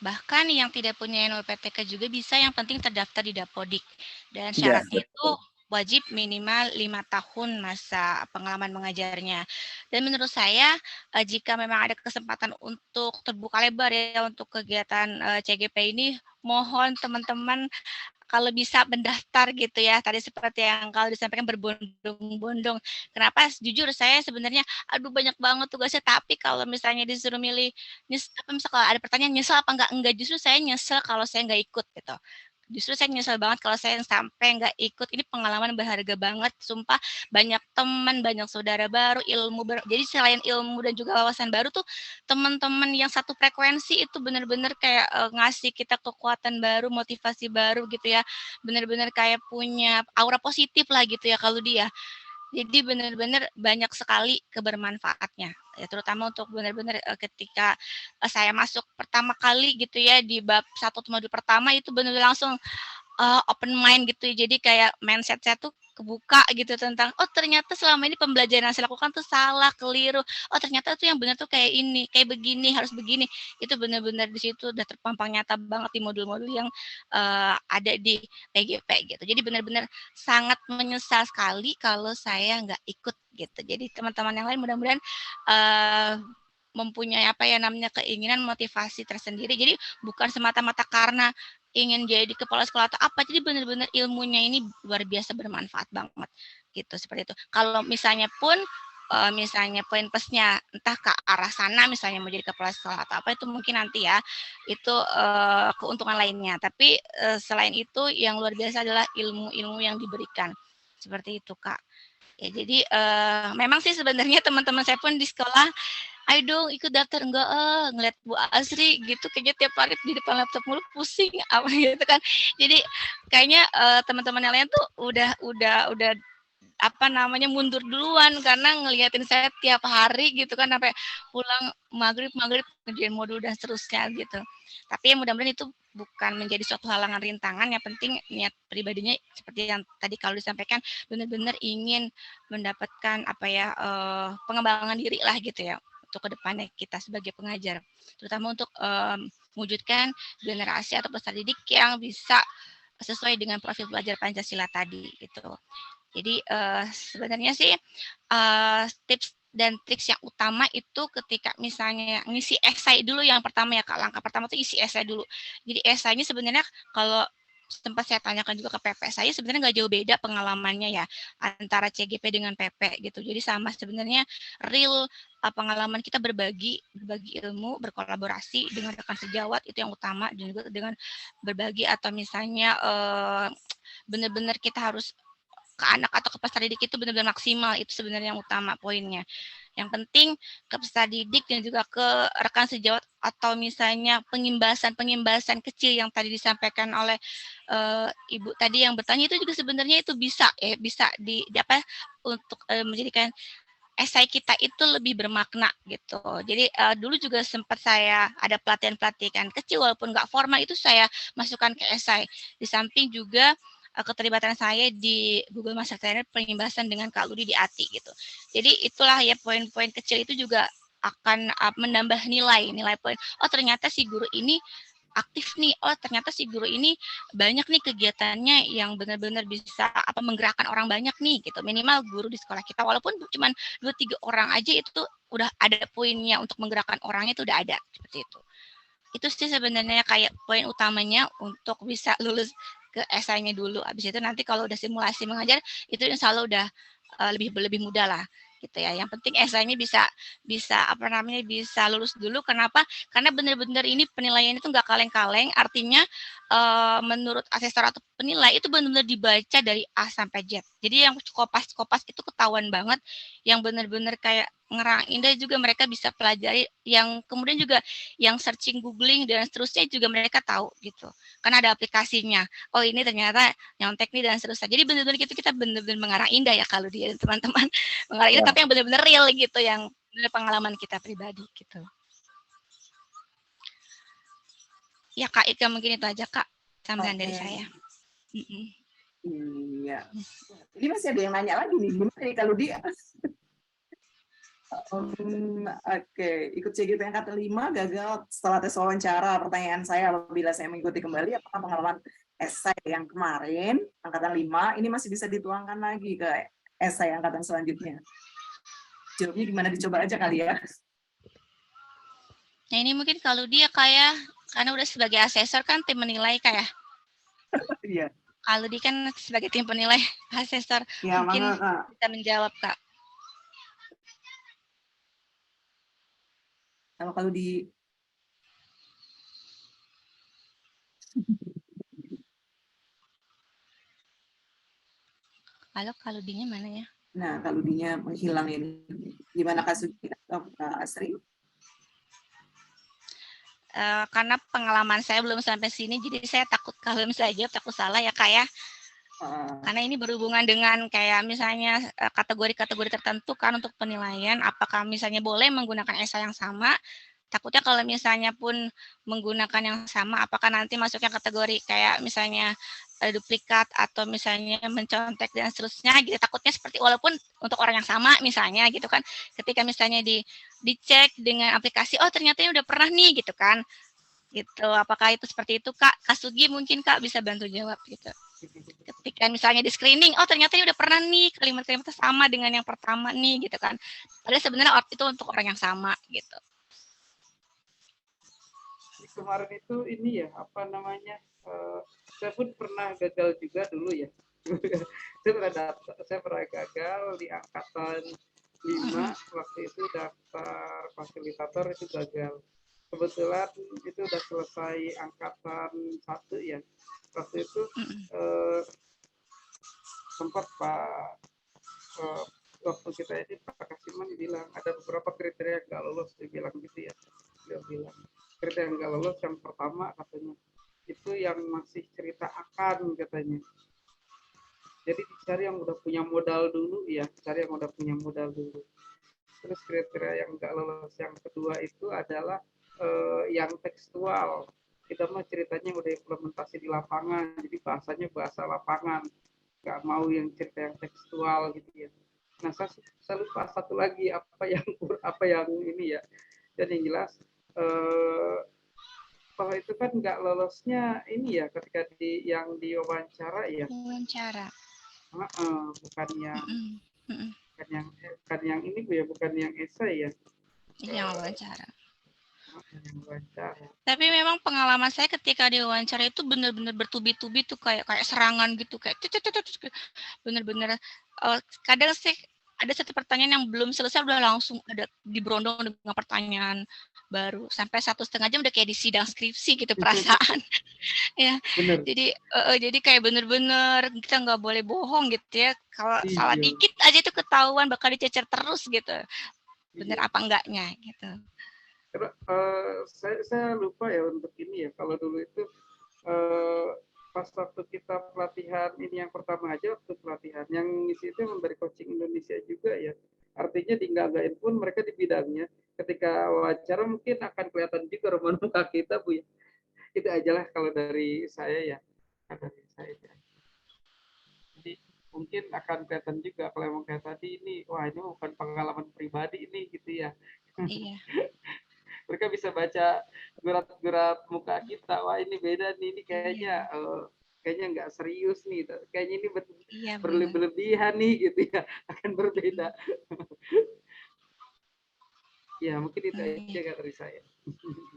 Bahkan yang tidak punya NUPTK juga bisa, yang penting terdaftar di Dapodik. Dan syaratnya itu wajib minimal 5 tahun masa pengalaman mengajarnya. Dan menurut saya, jika memang ada kesempatan untuk terbuka lebar ya untuk kegiatan CGP ini, mohon teman-teman kalau bisa mendaftar gitu ya. Tadi seperti yang kalau disampaikan berbondong-bondong. Kenapa? Jujur saya sebenarnya, aduh banyak banget tugasnya, tapi kalau misalnya disuruh milih, misal kalau ada pertanyaan nyesel apa enggak, justru saya nyesel kalau saya enggak ikut gitu. Justru saya nyesel banget kalau saya sampai nggak ikut. Ini pengalaman berharga banget, sumpah. Banyak teman, banyak saudara baru, ilmu baru. Jadi selain ilmu dan juga wawasan baru tuh, teman-teman yang satu frekuensi itu benar-benar kayak ngasih kita kekuatan baru, motivasi baru gitu ya. Benar-benar kayak punya aura positif lah gitu ya kalau dia. Jadi benar-benar banyak sekali kebermanfaatnya, ya terutama untuk benar-benar ketika saya masuk pertama kali gitu ya di bab 1 modul pertama itu benar-benar langsung open mind gitu ya. Jadi kayak mindset saya tuh kebuka gitu tentang, oh ternyata selama ini pembelajaran yang saya lakukan tuh salah, keliru. Oh ternyata tuh yang benar tuh kayak ini, kayak begini, harus begini. Itu benar-benar di situ udah terpampang nyata banget di modul-modul yang ada di PGP gitu. Jadi benar-benar sangat menyesal sekali kalau saya nggak ikut gitu. Jadi teman-teman yang lain mudah-mudahan mempunyai apa ya namanya keinginan motivasi tersendiri. Jadi bukan semata-mata karena ingin jadi kepala sekolah atau apa, jadi benar-benar ilmunya ini luar biasa bermanfaat banget, gitu, seperti itu. Kalau misalnya pun, misalnya poin plusnya entah ke arah sana misalnya mau jadi kepala sekolah atau apa, itu mungkin nanti ya, itu, keuntungan lainnya. Tapi, selain itu yang luar biasa adalah ilmu-ilmu yang diberikan, seperti itu, Kak. Ya jadi, memang sih sebenarnya teman-teman saya pun di sekolah, "Ayo dong ikut daftar." "Enggak ngeliat Bu Asri gitu kayaknya tiap hari di depan laptop mulu pusing," apa gitu kan. Jadi kayaknya, teman-teman yang lain tuh udah apa namanya, mundur duluan karena ngeliatin saya tiap hari gitu kan sampai pulang maghrib ngerjain modul dan seterusnya gitu. Tapi mudah-mudahan itu bukan menjadi suatu halangan rintangan, yang penting niat pribadinya seperti yang tadi kalau disampaikan benar-benar ingin mendapatkan apa ya, pengembangan diri lah gitu ya untuk kedepannya kita sebagai pengajar. Terutama untuk, mewujudkan generasi atau peserta didik yang bisa sesuai dengan profil belajar Pancasila tadi gitu. Jadi, sebenarnya sih, tips dan triks yang utama itu ketika misalnya ngisi esai dulu yang pertama ya, Kak. Langkah pertama tuh isi esai dulu. Jadi esainya sebenarnya kalau sempat saya tanyakan juga ke PP saya sebenarnya nggak jauh beda pengalamannya ya, antara CGP dengan PP gitu. Jadi sama sebenarnya real, pengalaman kita berbagi ilmu, berkolaborasi dengan rekan sejawat itu yang utama dan juga dengan berbagi atau misalnya, benar-benar kita harus ke anak atau ke peserta didik itu benar-benar maksimal, itu sebenarnya yang utama poinnya. Yang penting ke peserta didik dan juga ke rekan sejawat atau misalnya pengimbasan kecil yang tadi disampaikan oleh, Ibu tadi yang bertanya itu juga sebenarnya itu bisa bisa di apa, untuk, menjadikan esai kita itu lebih bermakna gitu. Jadi, dulu juga sempat saya ada pelatihan-pelatihan kecil walaupun nggak formal itu saya masukkan ke esai. Di samping juga, keterlibatan saya di Google Master Trainer pengimbasan dengan Kak Ludi di ATI gitu. Jadi itulah ya poin-poin kecil itu juga akan, menambah nilai poin, "Oh ternyata si guru ini aktif nih, oh ternyata si guru ini banyak nih kegiatannya yang benar-benar bisa menggerakkan orang banyak nih gitu. Minimal guru di sekolah kita walaupun cuma 2-3 orang aja itu udah ada poinnya untuk menggerakkan orangnya itu udah ada seperti itu. Itu sih sebenarnya kayak poin utamanya untuk bisa lulus ke esainya dulu. Habis itu nanti kalau udah simulasi mengajar itu insya Allah udah lebih mudah lah gitu ya. Yang penting esainya bisa bisa lulus dulu. Kenapa? Karena benar-benar ini penilaian itu nggak kaleng-kaleng. Artinya menurut asesor atau penilai itu benar-benar dibaca dari A sampai Z. Jadi yang kopas-kopas itu ketahuan banget. Yang benar-benar kayak ngerang indah juga mereka bisa pelajari, yang kemudian juga yang searching, googling dan seterusnya juga mereka tahu gitu. Karena ada aplikasinya. Oh ini ternyata nyontek nih dan seterusnya. Jadi benar-benar kita benar-benar mengarang indah ya kalau dia teman-teman mengarang indah, tapi yang benar-benar real gitu, yang benar pengalaman kita pribadi gitu. Ya Kak, itu mungkin itu aja Kak, tambahan dari saya. Iya. Ini masih ada yang nanya lagi nih, gimana nih kalau dia? Oke, ikut CGP angkatan 5 gagal setelah tes wawancara. Pertanyaan saya apabila saya mengikuti kembali, apakah pengalaman esai yang kemarin angkatan 5 ini masih bisa dituangkan lagi ke esai angkatan selanjutnya? Jawabnya gimana, dicoba aja kali ya. Nah ini mungkin kalau dia kayak karena udah sebagai asesor kan tim menilai kayak. Iya. Kalau dia kan sebagai tim penilai asesor Ya, mungkin Kak. bisa menjawab Kak. Kalau di kalau dinya mana ya? Nah, kalau dinya menghilang ini. Gimana Kak Sugi atau Kak Asri? Karena pengalaman saya belum sampai sini, jadi saya takut kalau misalnya jawab takut salah ya Kak ya. Karena ini berhubungan dengan kayak misalnya kategori-kategori tertentu kan untuk penilaian, apakah misalnya boleh menggunakan esai yang sama, takutnya kalau misalnya pun menggunakan yang sama, apakah nanti masuknya kategori kayak misalnya duplikat atau misalnya mencontek dan seterusnya gitu. Takutnya seperti walaupun untuk orang yang sama misalnya gitu kan, ketika misalnya dicek dengan aplikasi, oh ternyata ini udah pernah nih gitu kan. Gitu. Apakah itu seperti itu Kak? Kak Sugi mungkin Kak bisa bantu jawab gitu. Ketika misalnya di screening, oh ternyata ini udah pernah nih kalimat-kalimatnya sama dengan yang pertama nih gitu kan. Padahal sebenarnya itu untuk orang yang sama gitu. Kemarin itu ini ya apa namanya? Saya pun pernah gagal juga dulu ya. saya pernah gagal di angkatan 5 waktu itu daftar fasilitator itu gagal. Kebetulan itu udah selesai angkatan 1 ya. Waktu itu sempat waktu kita ini Pak Kasiman bilang ada beberapa kriteria yang nggak lolos, dia bilang gitu ya. Dia bilang kriteria yang nggak lolos yang pertama katanya itu yang masih cerita akan katanya. Jadi dicari yang udah punya modal dulu ya, cari yang udah punya modal dulu. Terus kriteria yang nggak lolos yang kedua itu adalah yang tekstual. Kita mah ceritanya udah implementasi di lapangan, jadi bahasanya bahasa lapangan, nggak mau yang cerita yang tekstual gitu ya. Nah saya lupa satu lagi apa yang ini ya. Dan yang jelas kalau itu kan nggak lolosnya ini ya ketika yang diwawancara ya. Wawancara. Bukan yang ini Bu ya, bukan yang esai ya. Yang wawancara. Yang wawancara. Tapi memang pengalaman saya ketika di wawancara itu benar-benar bertubi-tubi tuh kayak serangan gitu, kayak benar-benar kadang sih ada satu pertanyaan yang belum selesai udah langsung ada diberondong dengan pertanyaan baru sampai 1,5 jam udah kayak di sidang skripsi gitu perasaan. Ya. Bener. Jadi kayak bener-bener kita nggak boleh bohong gitu ya. Kalau salah dikit aja itu ketahuan bakal dicecer terus gitu. Bener apa enggaknya gitu. Karena saya lupa ya untuk ini ya. Kalau dulu itu pas waktu kita pelatihan ini yang pertama aja waktu pelatihan yang ngisi itu dari Coaching Indonesia juga ya. Artinya di Gagain pun mereka di bidangnya. Ketika wawancara mungkin akan kelihatan juga roman muka kita Bu ya. Itu aja lah kalau dari saya ya. Dari saya ya. Jadi mungkin akan kelihatan juga kalau emang kayak tadi ini, wah ini bukan pengalaman pribadi ini gitu ya. Iya. Mereka bisa baca gerak-gerak muka kita, wah ini beda nih, ini kayaknya kayaknya nggak serius nih, kayaknya ini berlebihan nih gitu ya, akan berbeda. Ya mungkin itu aja Kak dari saya.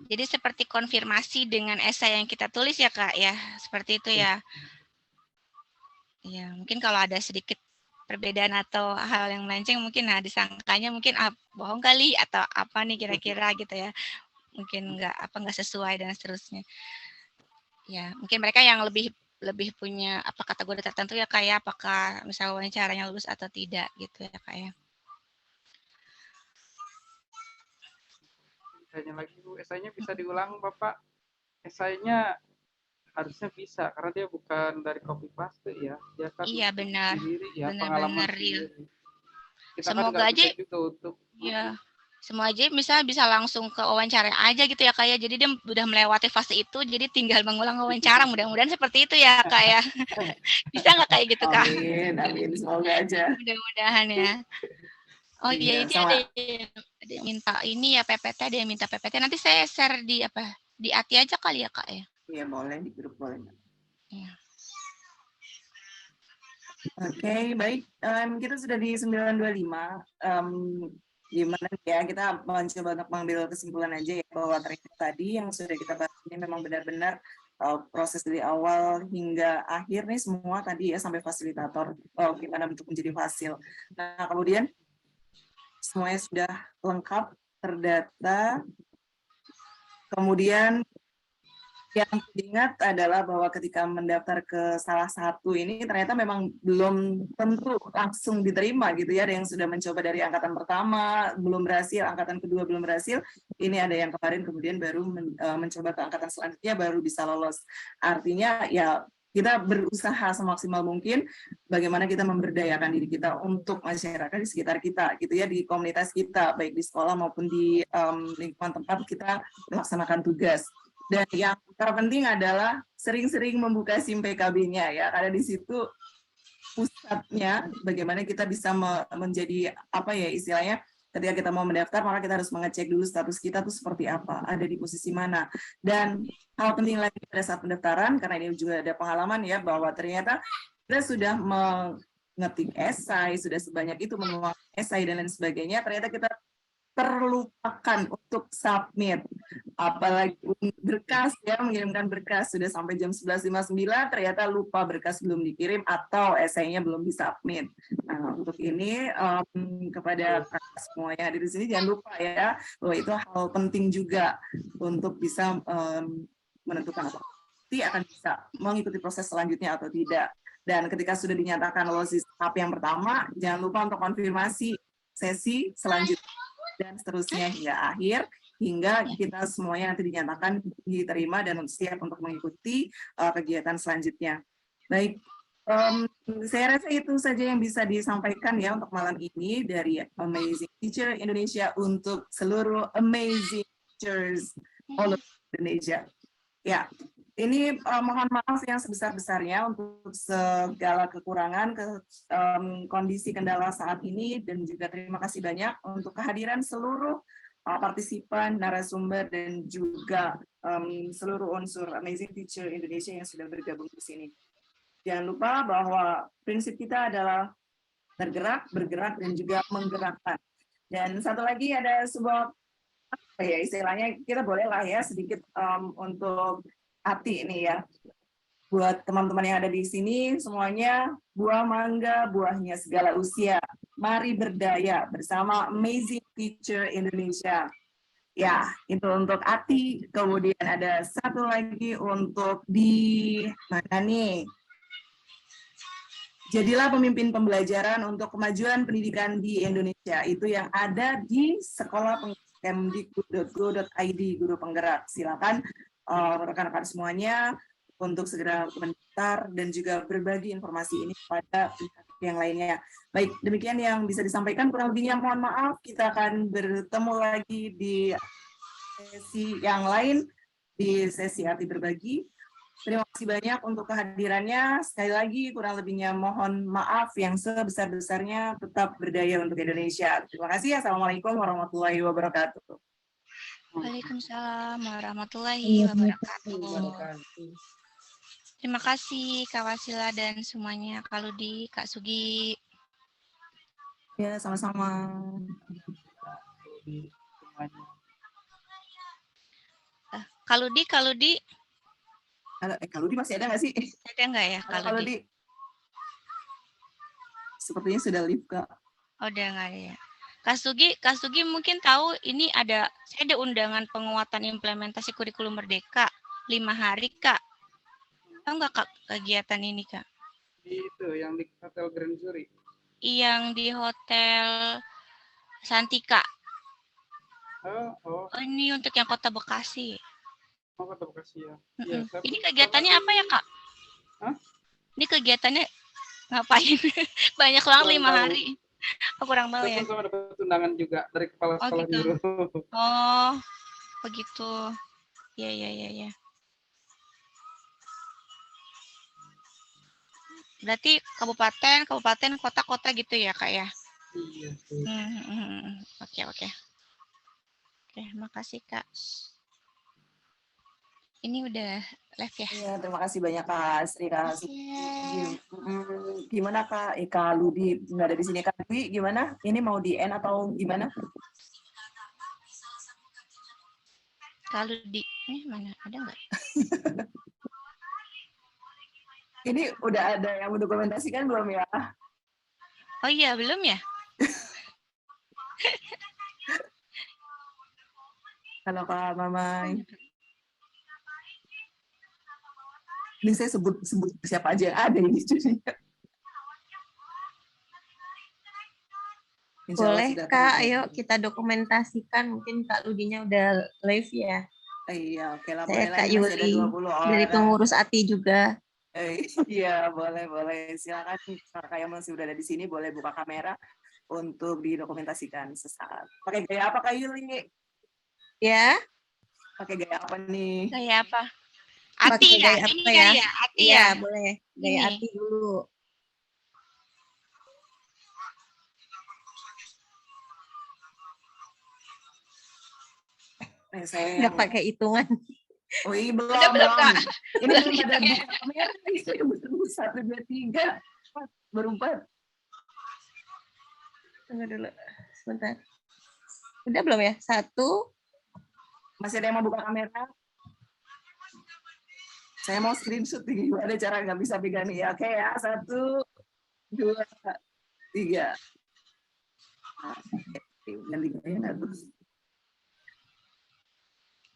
Jadi seperti konfirmasi dengan esai yang kita tulis ya Kak ya, seperti itu ya. Ya mungkin kalau ada sedikit perbedaan atau hal yang melenceng mungkin disangkanya mungkin bohong kali atau apa nih kira-kira gitu ya. Mungkin nggak sesuai dan seterusnya. Ya mungkin mereka yang lebih punya kategori tertentu ya kayak apakah misalnya wawancaranya lulus atau tidak gitu ya Kak ya. Tanya lagi Bu, esainya bisa diulang Bapak? Esainya harusnya bisa karena dia bukan dari copy paste ya, dia kan benar. Sendiri ya, Benar real. Kita semoga kan aja juga untuk semua aja bisa langsung ke wawancara aja gitu ya Kak ya. Jadi dia udah melewati fase itu, jadi tinggal mengulang wawancara. Mudah-mudahan seperti itu ya Kak ya. Bisa nggak kayak gitu Kak? Amin, semoga aja. Mudah-mudahan ya. Oh iya, ini ada yang minta ini ya PPT, ada yang minta PPT. Nanti saya share di ATI aja kali ya Kak ya. Iya boleh di grup boleh. Ya. Oke, baik. Kita sudah di 9.25. Gimana ya, kita mencoba untuk mengambil kesimpulan aja ya bahwa tadi yang sudah kita bahas ini memang benar-benar proses dari awal hingga akhir nih semua tadi ya sampai fasilitator gimana untuk menjadi fasil. Nah kemudian semuanya sudah lengkap, terdata. Kemudian yang diingat adalah bahwa ketika mendaftar ke salah satu ini ternyata memang belum tentu langsung diterima gitu ya. Ada yang sudah mencoba dari angkatan pertama belum berhasil, angkatan kedua belum berhasil. Ini ada yang kemarin kemudian baru mencoba ke angkatan selanjutnya baru bisa lolos. Artinya ya kita berusaha semaksimal mungkin bagaimana kita memberdayakan diri kita untuk masyarakat di sekitar kita gitu ya, di komunitas kita baik di sekolah maupun di lingkungan tempat kita melaksanakan tugas. Dan yang terpenting adalah sering-sering membuka SIM PKB-nya ya, karena di situ pusatnya bagaimana kita bisa menjadi apa ya istilahnya, ketika kita mau mendaftar maka kita harus mengecek dulu status kita tuh seperti apa, ada di posisi mana. Dan hal penting lagi pada saat pendaftaran, karena ini juga ada pengalaman ya, bahwa ternyata kita sudah mengetik esai, sudah sebanyak itu menuang esai dan lain sebagainya, ternyata kita terlupakan untuk submit, apalagi berkas ya, mengirimkan berkas sudah sampai jam 11.59 ternyata lupa berkas belum dikirim atau esainya belum disubmit. Nah, untuk ini kepada semua yang ada di sini jangan lupa ya bahwa itu hal penting juga untuk bisa menentukan apa akan bisa mengikuti proses selanjutnya atau tidak. Dan ketika sudah dinyatakan lolos di tahap yang pertama, jangan lupa untuk konfirmasi sesi selanjutnya dan seterusnya hingga akhir, hingga kita semuanya nanti dinyatakan diterima dan siap untuk mengikuti kegiatan selanjutnya. Baik, saya rasa itu saja yang bisa disampaikan ya untuk malam ini dari Amazing Teacher Indonesia untuk seluruh amazing teachers all over Indonesia. Ya, ini mohon maaf yang sebesar-besarnya untuk segala kekurangan, kondisi kendala saat ini, dan juga terima kasih banyak untuk kehadiran seluruh partisipan, narasumber, dan juga seluruh unsur Amazing Teacher Indonesia yang sudah bergabung di sini. Jangan lupa bahwa prinsip kita adalah bergerak, dan juga menggerakkan. Dan satu lagi ada sebuah apa ya istilahnya, kita bolehlah ya sedikit untuk hati ini ya, buat teman-teman yang ada di sini semuanya, buah mangga buahnya segala usia, mari berdaya bersama Amazing Teacher Indonesia. Ya, itu untuk Ati. Kemudian ada satu lagi untuk di mana nih? Jadilah pemimpin pembelajaran untuk kemajuan pendidikan di Indonesia. Itu yang ada di sekolah kemdikbud.go.id, guru penggerak. Silakan rekan-rekan semuanya untuk segera mendaftar dan juga berbagi informasi ini kepada pihak yang lainnya. Baik, demikian yang bisa disampaikan. Kurang lebihnya mohon maaf. Kita akan bertemu lagi di sesi yang lain, di sesi arti berbagi. Terima kasih banyak untuk kehadirannya. Sekali lagi, kurang lebihnya mohon maaf yang sebesar-besarnya. Tetap berdaya untuk Indonesia. Terima kasih. Assalamualaikum warahmatullahi wabarakatuh. Waalaikumsalam warahmatullahi wabarakatuh. Terima kasih Kak Wasila dan semuanya, Kak Ludi, Kak Sugi. Ya, sama-sama. Kak Ludi. Kak Ludi masih ada nggak sih? Ada nggak ya Kak Ludi? Sepertinya sudah live, Kak. Oh, udah nggak ada ya. Kak Sugi mungkin tahu ini saya ada undangan penguatan implementasi kurikulum merdeka 5 hari, Kak. Tahu nggak Kak kegiatan ini, Kak? Itu yang di Hotel Grand Zuri. Yang di Hotel Santika. Oh, ini untuk yang Kota Bekasi. Oh, Kota Bekasi ya. Ini kegiatannya apa ya, Kak? Hah? Ini kegiatannya ngapain? Banyak banget 5 hari. Aku kurang tahu ya. Sama dapat undangan juga dari kepala sekolah gitu. guru. Oh, begitu. Ya. Berarti kabupaten, kota-kota gitu ya, Kak ya? Iya. Oke. Oke, makasih Kak. Ini udah live ya? Iya, terima kasih banyak Kak Sri, Kak. Gimana Kak? Kak Ludi nggak ada di sini. Kak Dwi gimana? Ini mau di end atau gimana? Kak Ludi, ini mana? Ada nggak? Ini udah ada yang mendokumentasikan belum ya? Oh iya, belum ya? Halo Kak Mamai. Ini saya sebut siapa aja yang ada ini jadinya. Boleh Kak, ayo kita dokumentasikan. Mungkin Kak Ludinya udah live ya. Iya, oke lah. Saya Kak Yuli dari pengurus ATI juga. Iya, boleh. Silakan kakak yang masih udah ada di sini boleh buka kamera untuk didokumentasikan sesaat. Pakai gaya apa Kak Yuli? Ya, Pakai gaya apa nih? Gaya apa? pakai Ati ya? gaya Ini apa ya? kali ya? Ati Iya, ya? boleh. Gaya Ini. hati dulu. Saya Nggak pakai hitungan. Oh iya, Belum, Kak. Ini Belum belum ada dihitung ya? buka kamera nih. Baru 1, 2, 3, 4, baru 4. Tunggu dulu. Sebentar. Udah belum ya? 1. Masih ada yang mau buka kamera? Saya mau screenshot nih, gimana cara nggak bisa pegang nih. Oke ya, 1, 2, 3. Ganti gaya nggak tuh?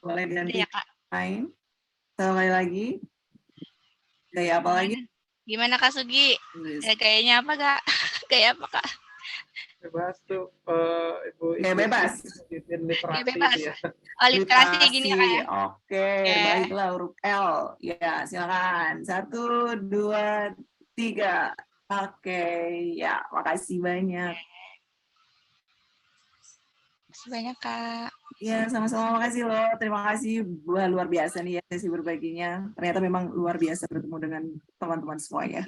Boleh Udah ganti ya, Kak? main. Sekali lagi. Gaya apa lagi? Gimana Kak Sugi? Ada gayanya apa, Kak? Gaya apa, Kak? Bebas tuh Ibu Gaya bebas. izin literasi Gaya bebas. itu ya. Oh, literasi gini ya, Kak ya? Oke, baiklah huruf L. Ya, silakan. 1, 2, 3. Oke, ya, makasih banyak. Makasih banyak, Kak. Ya, sama-sama, makasih loh. Terima kasih, wah, luar biasa nih ya sesi berbaginya. Ternyata memang luar biasa bertemu dengan teman-teman semuanya.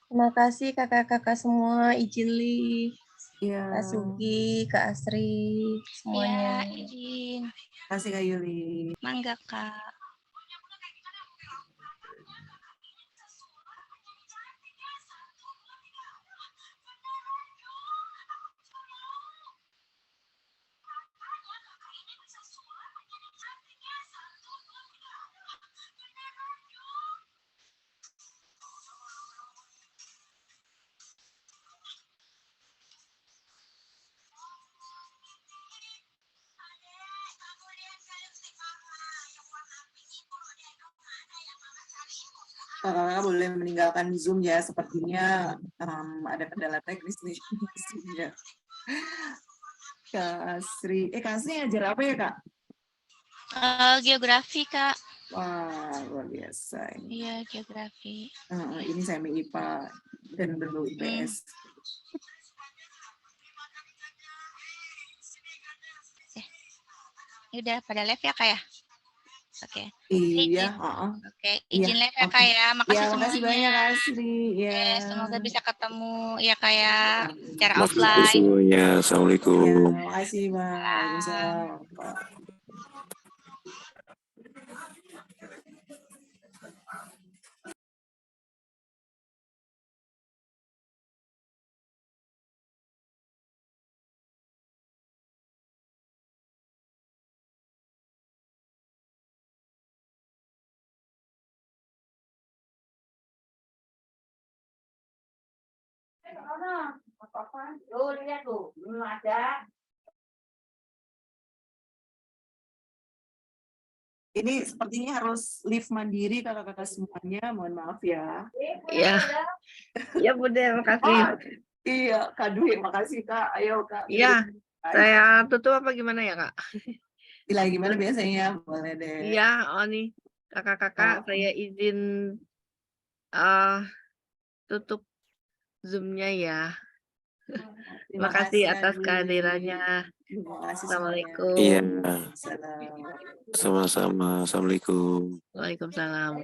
Terima kasih kakak-kakak semua, izin Li, Iya. Kak Sugi, Kak Asri, semuanya. Iya, izin. Terima kasih Kak Yuli. Mangga, Kak. Kakak boleh meninggalkan Zoom ya, sepertinya ada kendala teknis nih. Kak Asri ngajar apa ya Kak? Geografi, Kak. Wah, luar biasa. Iya, geografi. Ini saya IPA dan dulu IPS. Udah pada live ya, Kak ya? Oke. Iya, Oke, izin live ya, Kak ya. Makasih ya, semuanya. makasih banyak Kak Asri. Ya. Semoga bisa ketemu ya, Kak ya, secara Makasih offline. semuanya. Assalamualaikum. Ya, makasih, Bang. Waalaikumsalam. Lihat tuh, belum ada. Ini sepertinya harus live mandiri kakak-kakak semuanya. Mohon maaf ya. Iya. Ya Bunda, makasih. Iya, Kak Dwi, makasih Kak. Ayo Kak. Iya, saya tutup apa gimana ya Kak? Pilih gimana biasanya? Boleh deh. Iya, nih kakak-kakak saya izin tutup Zoom-nya ya. Terima kasih atas kehadirannya. Assalamualaikum. Iya. Sama-sama. Assalamualaikum. Waalaikumsalam.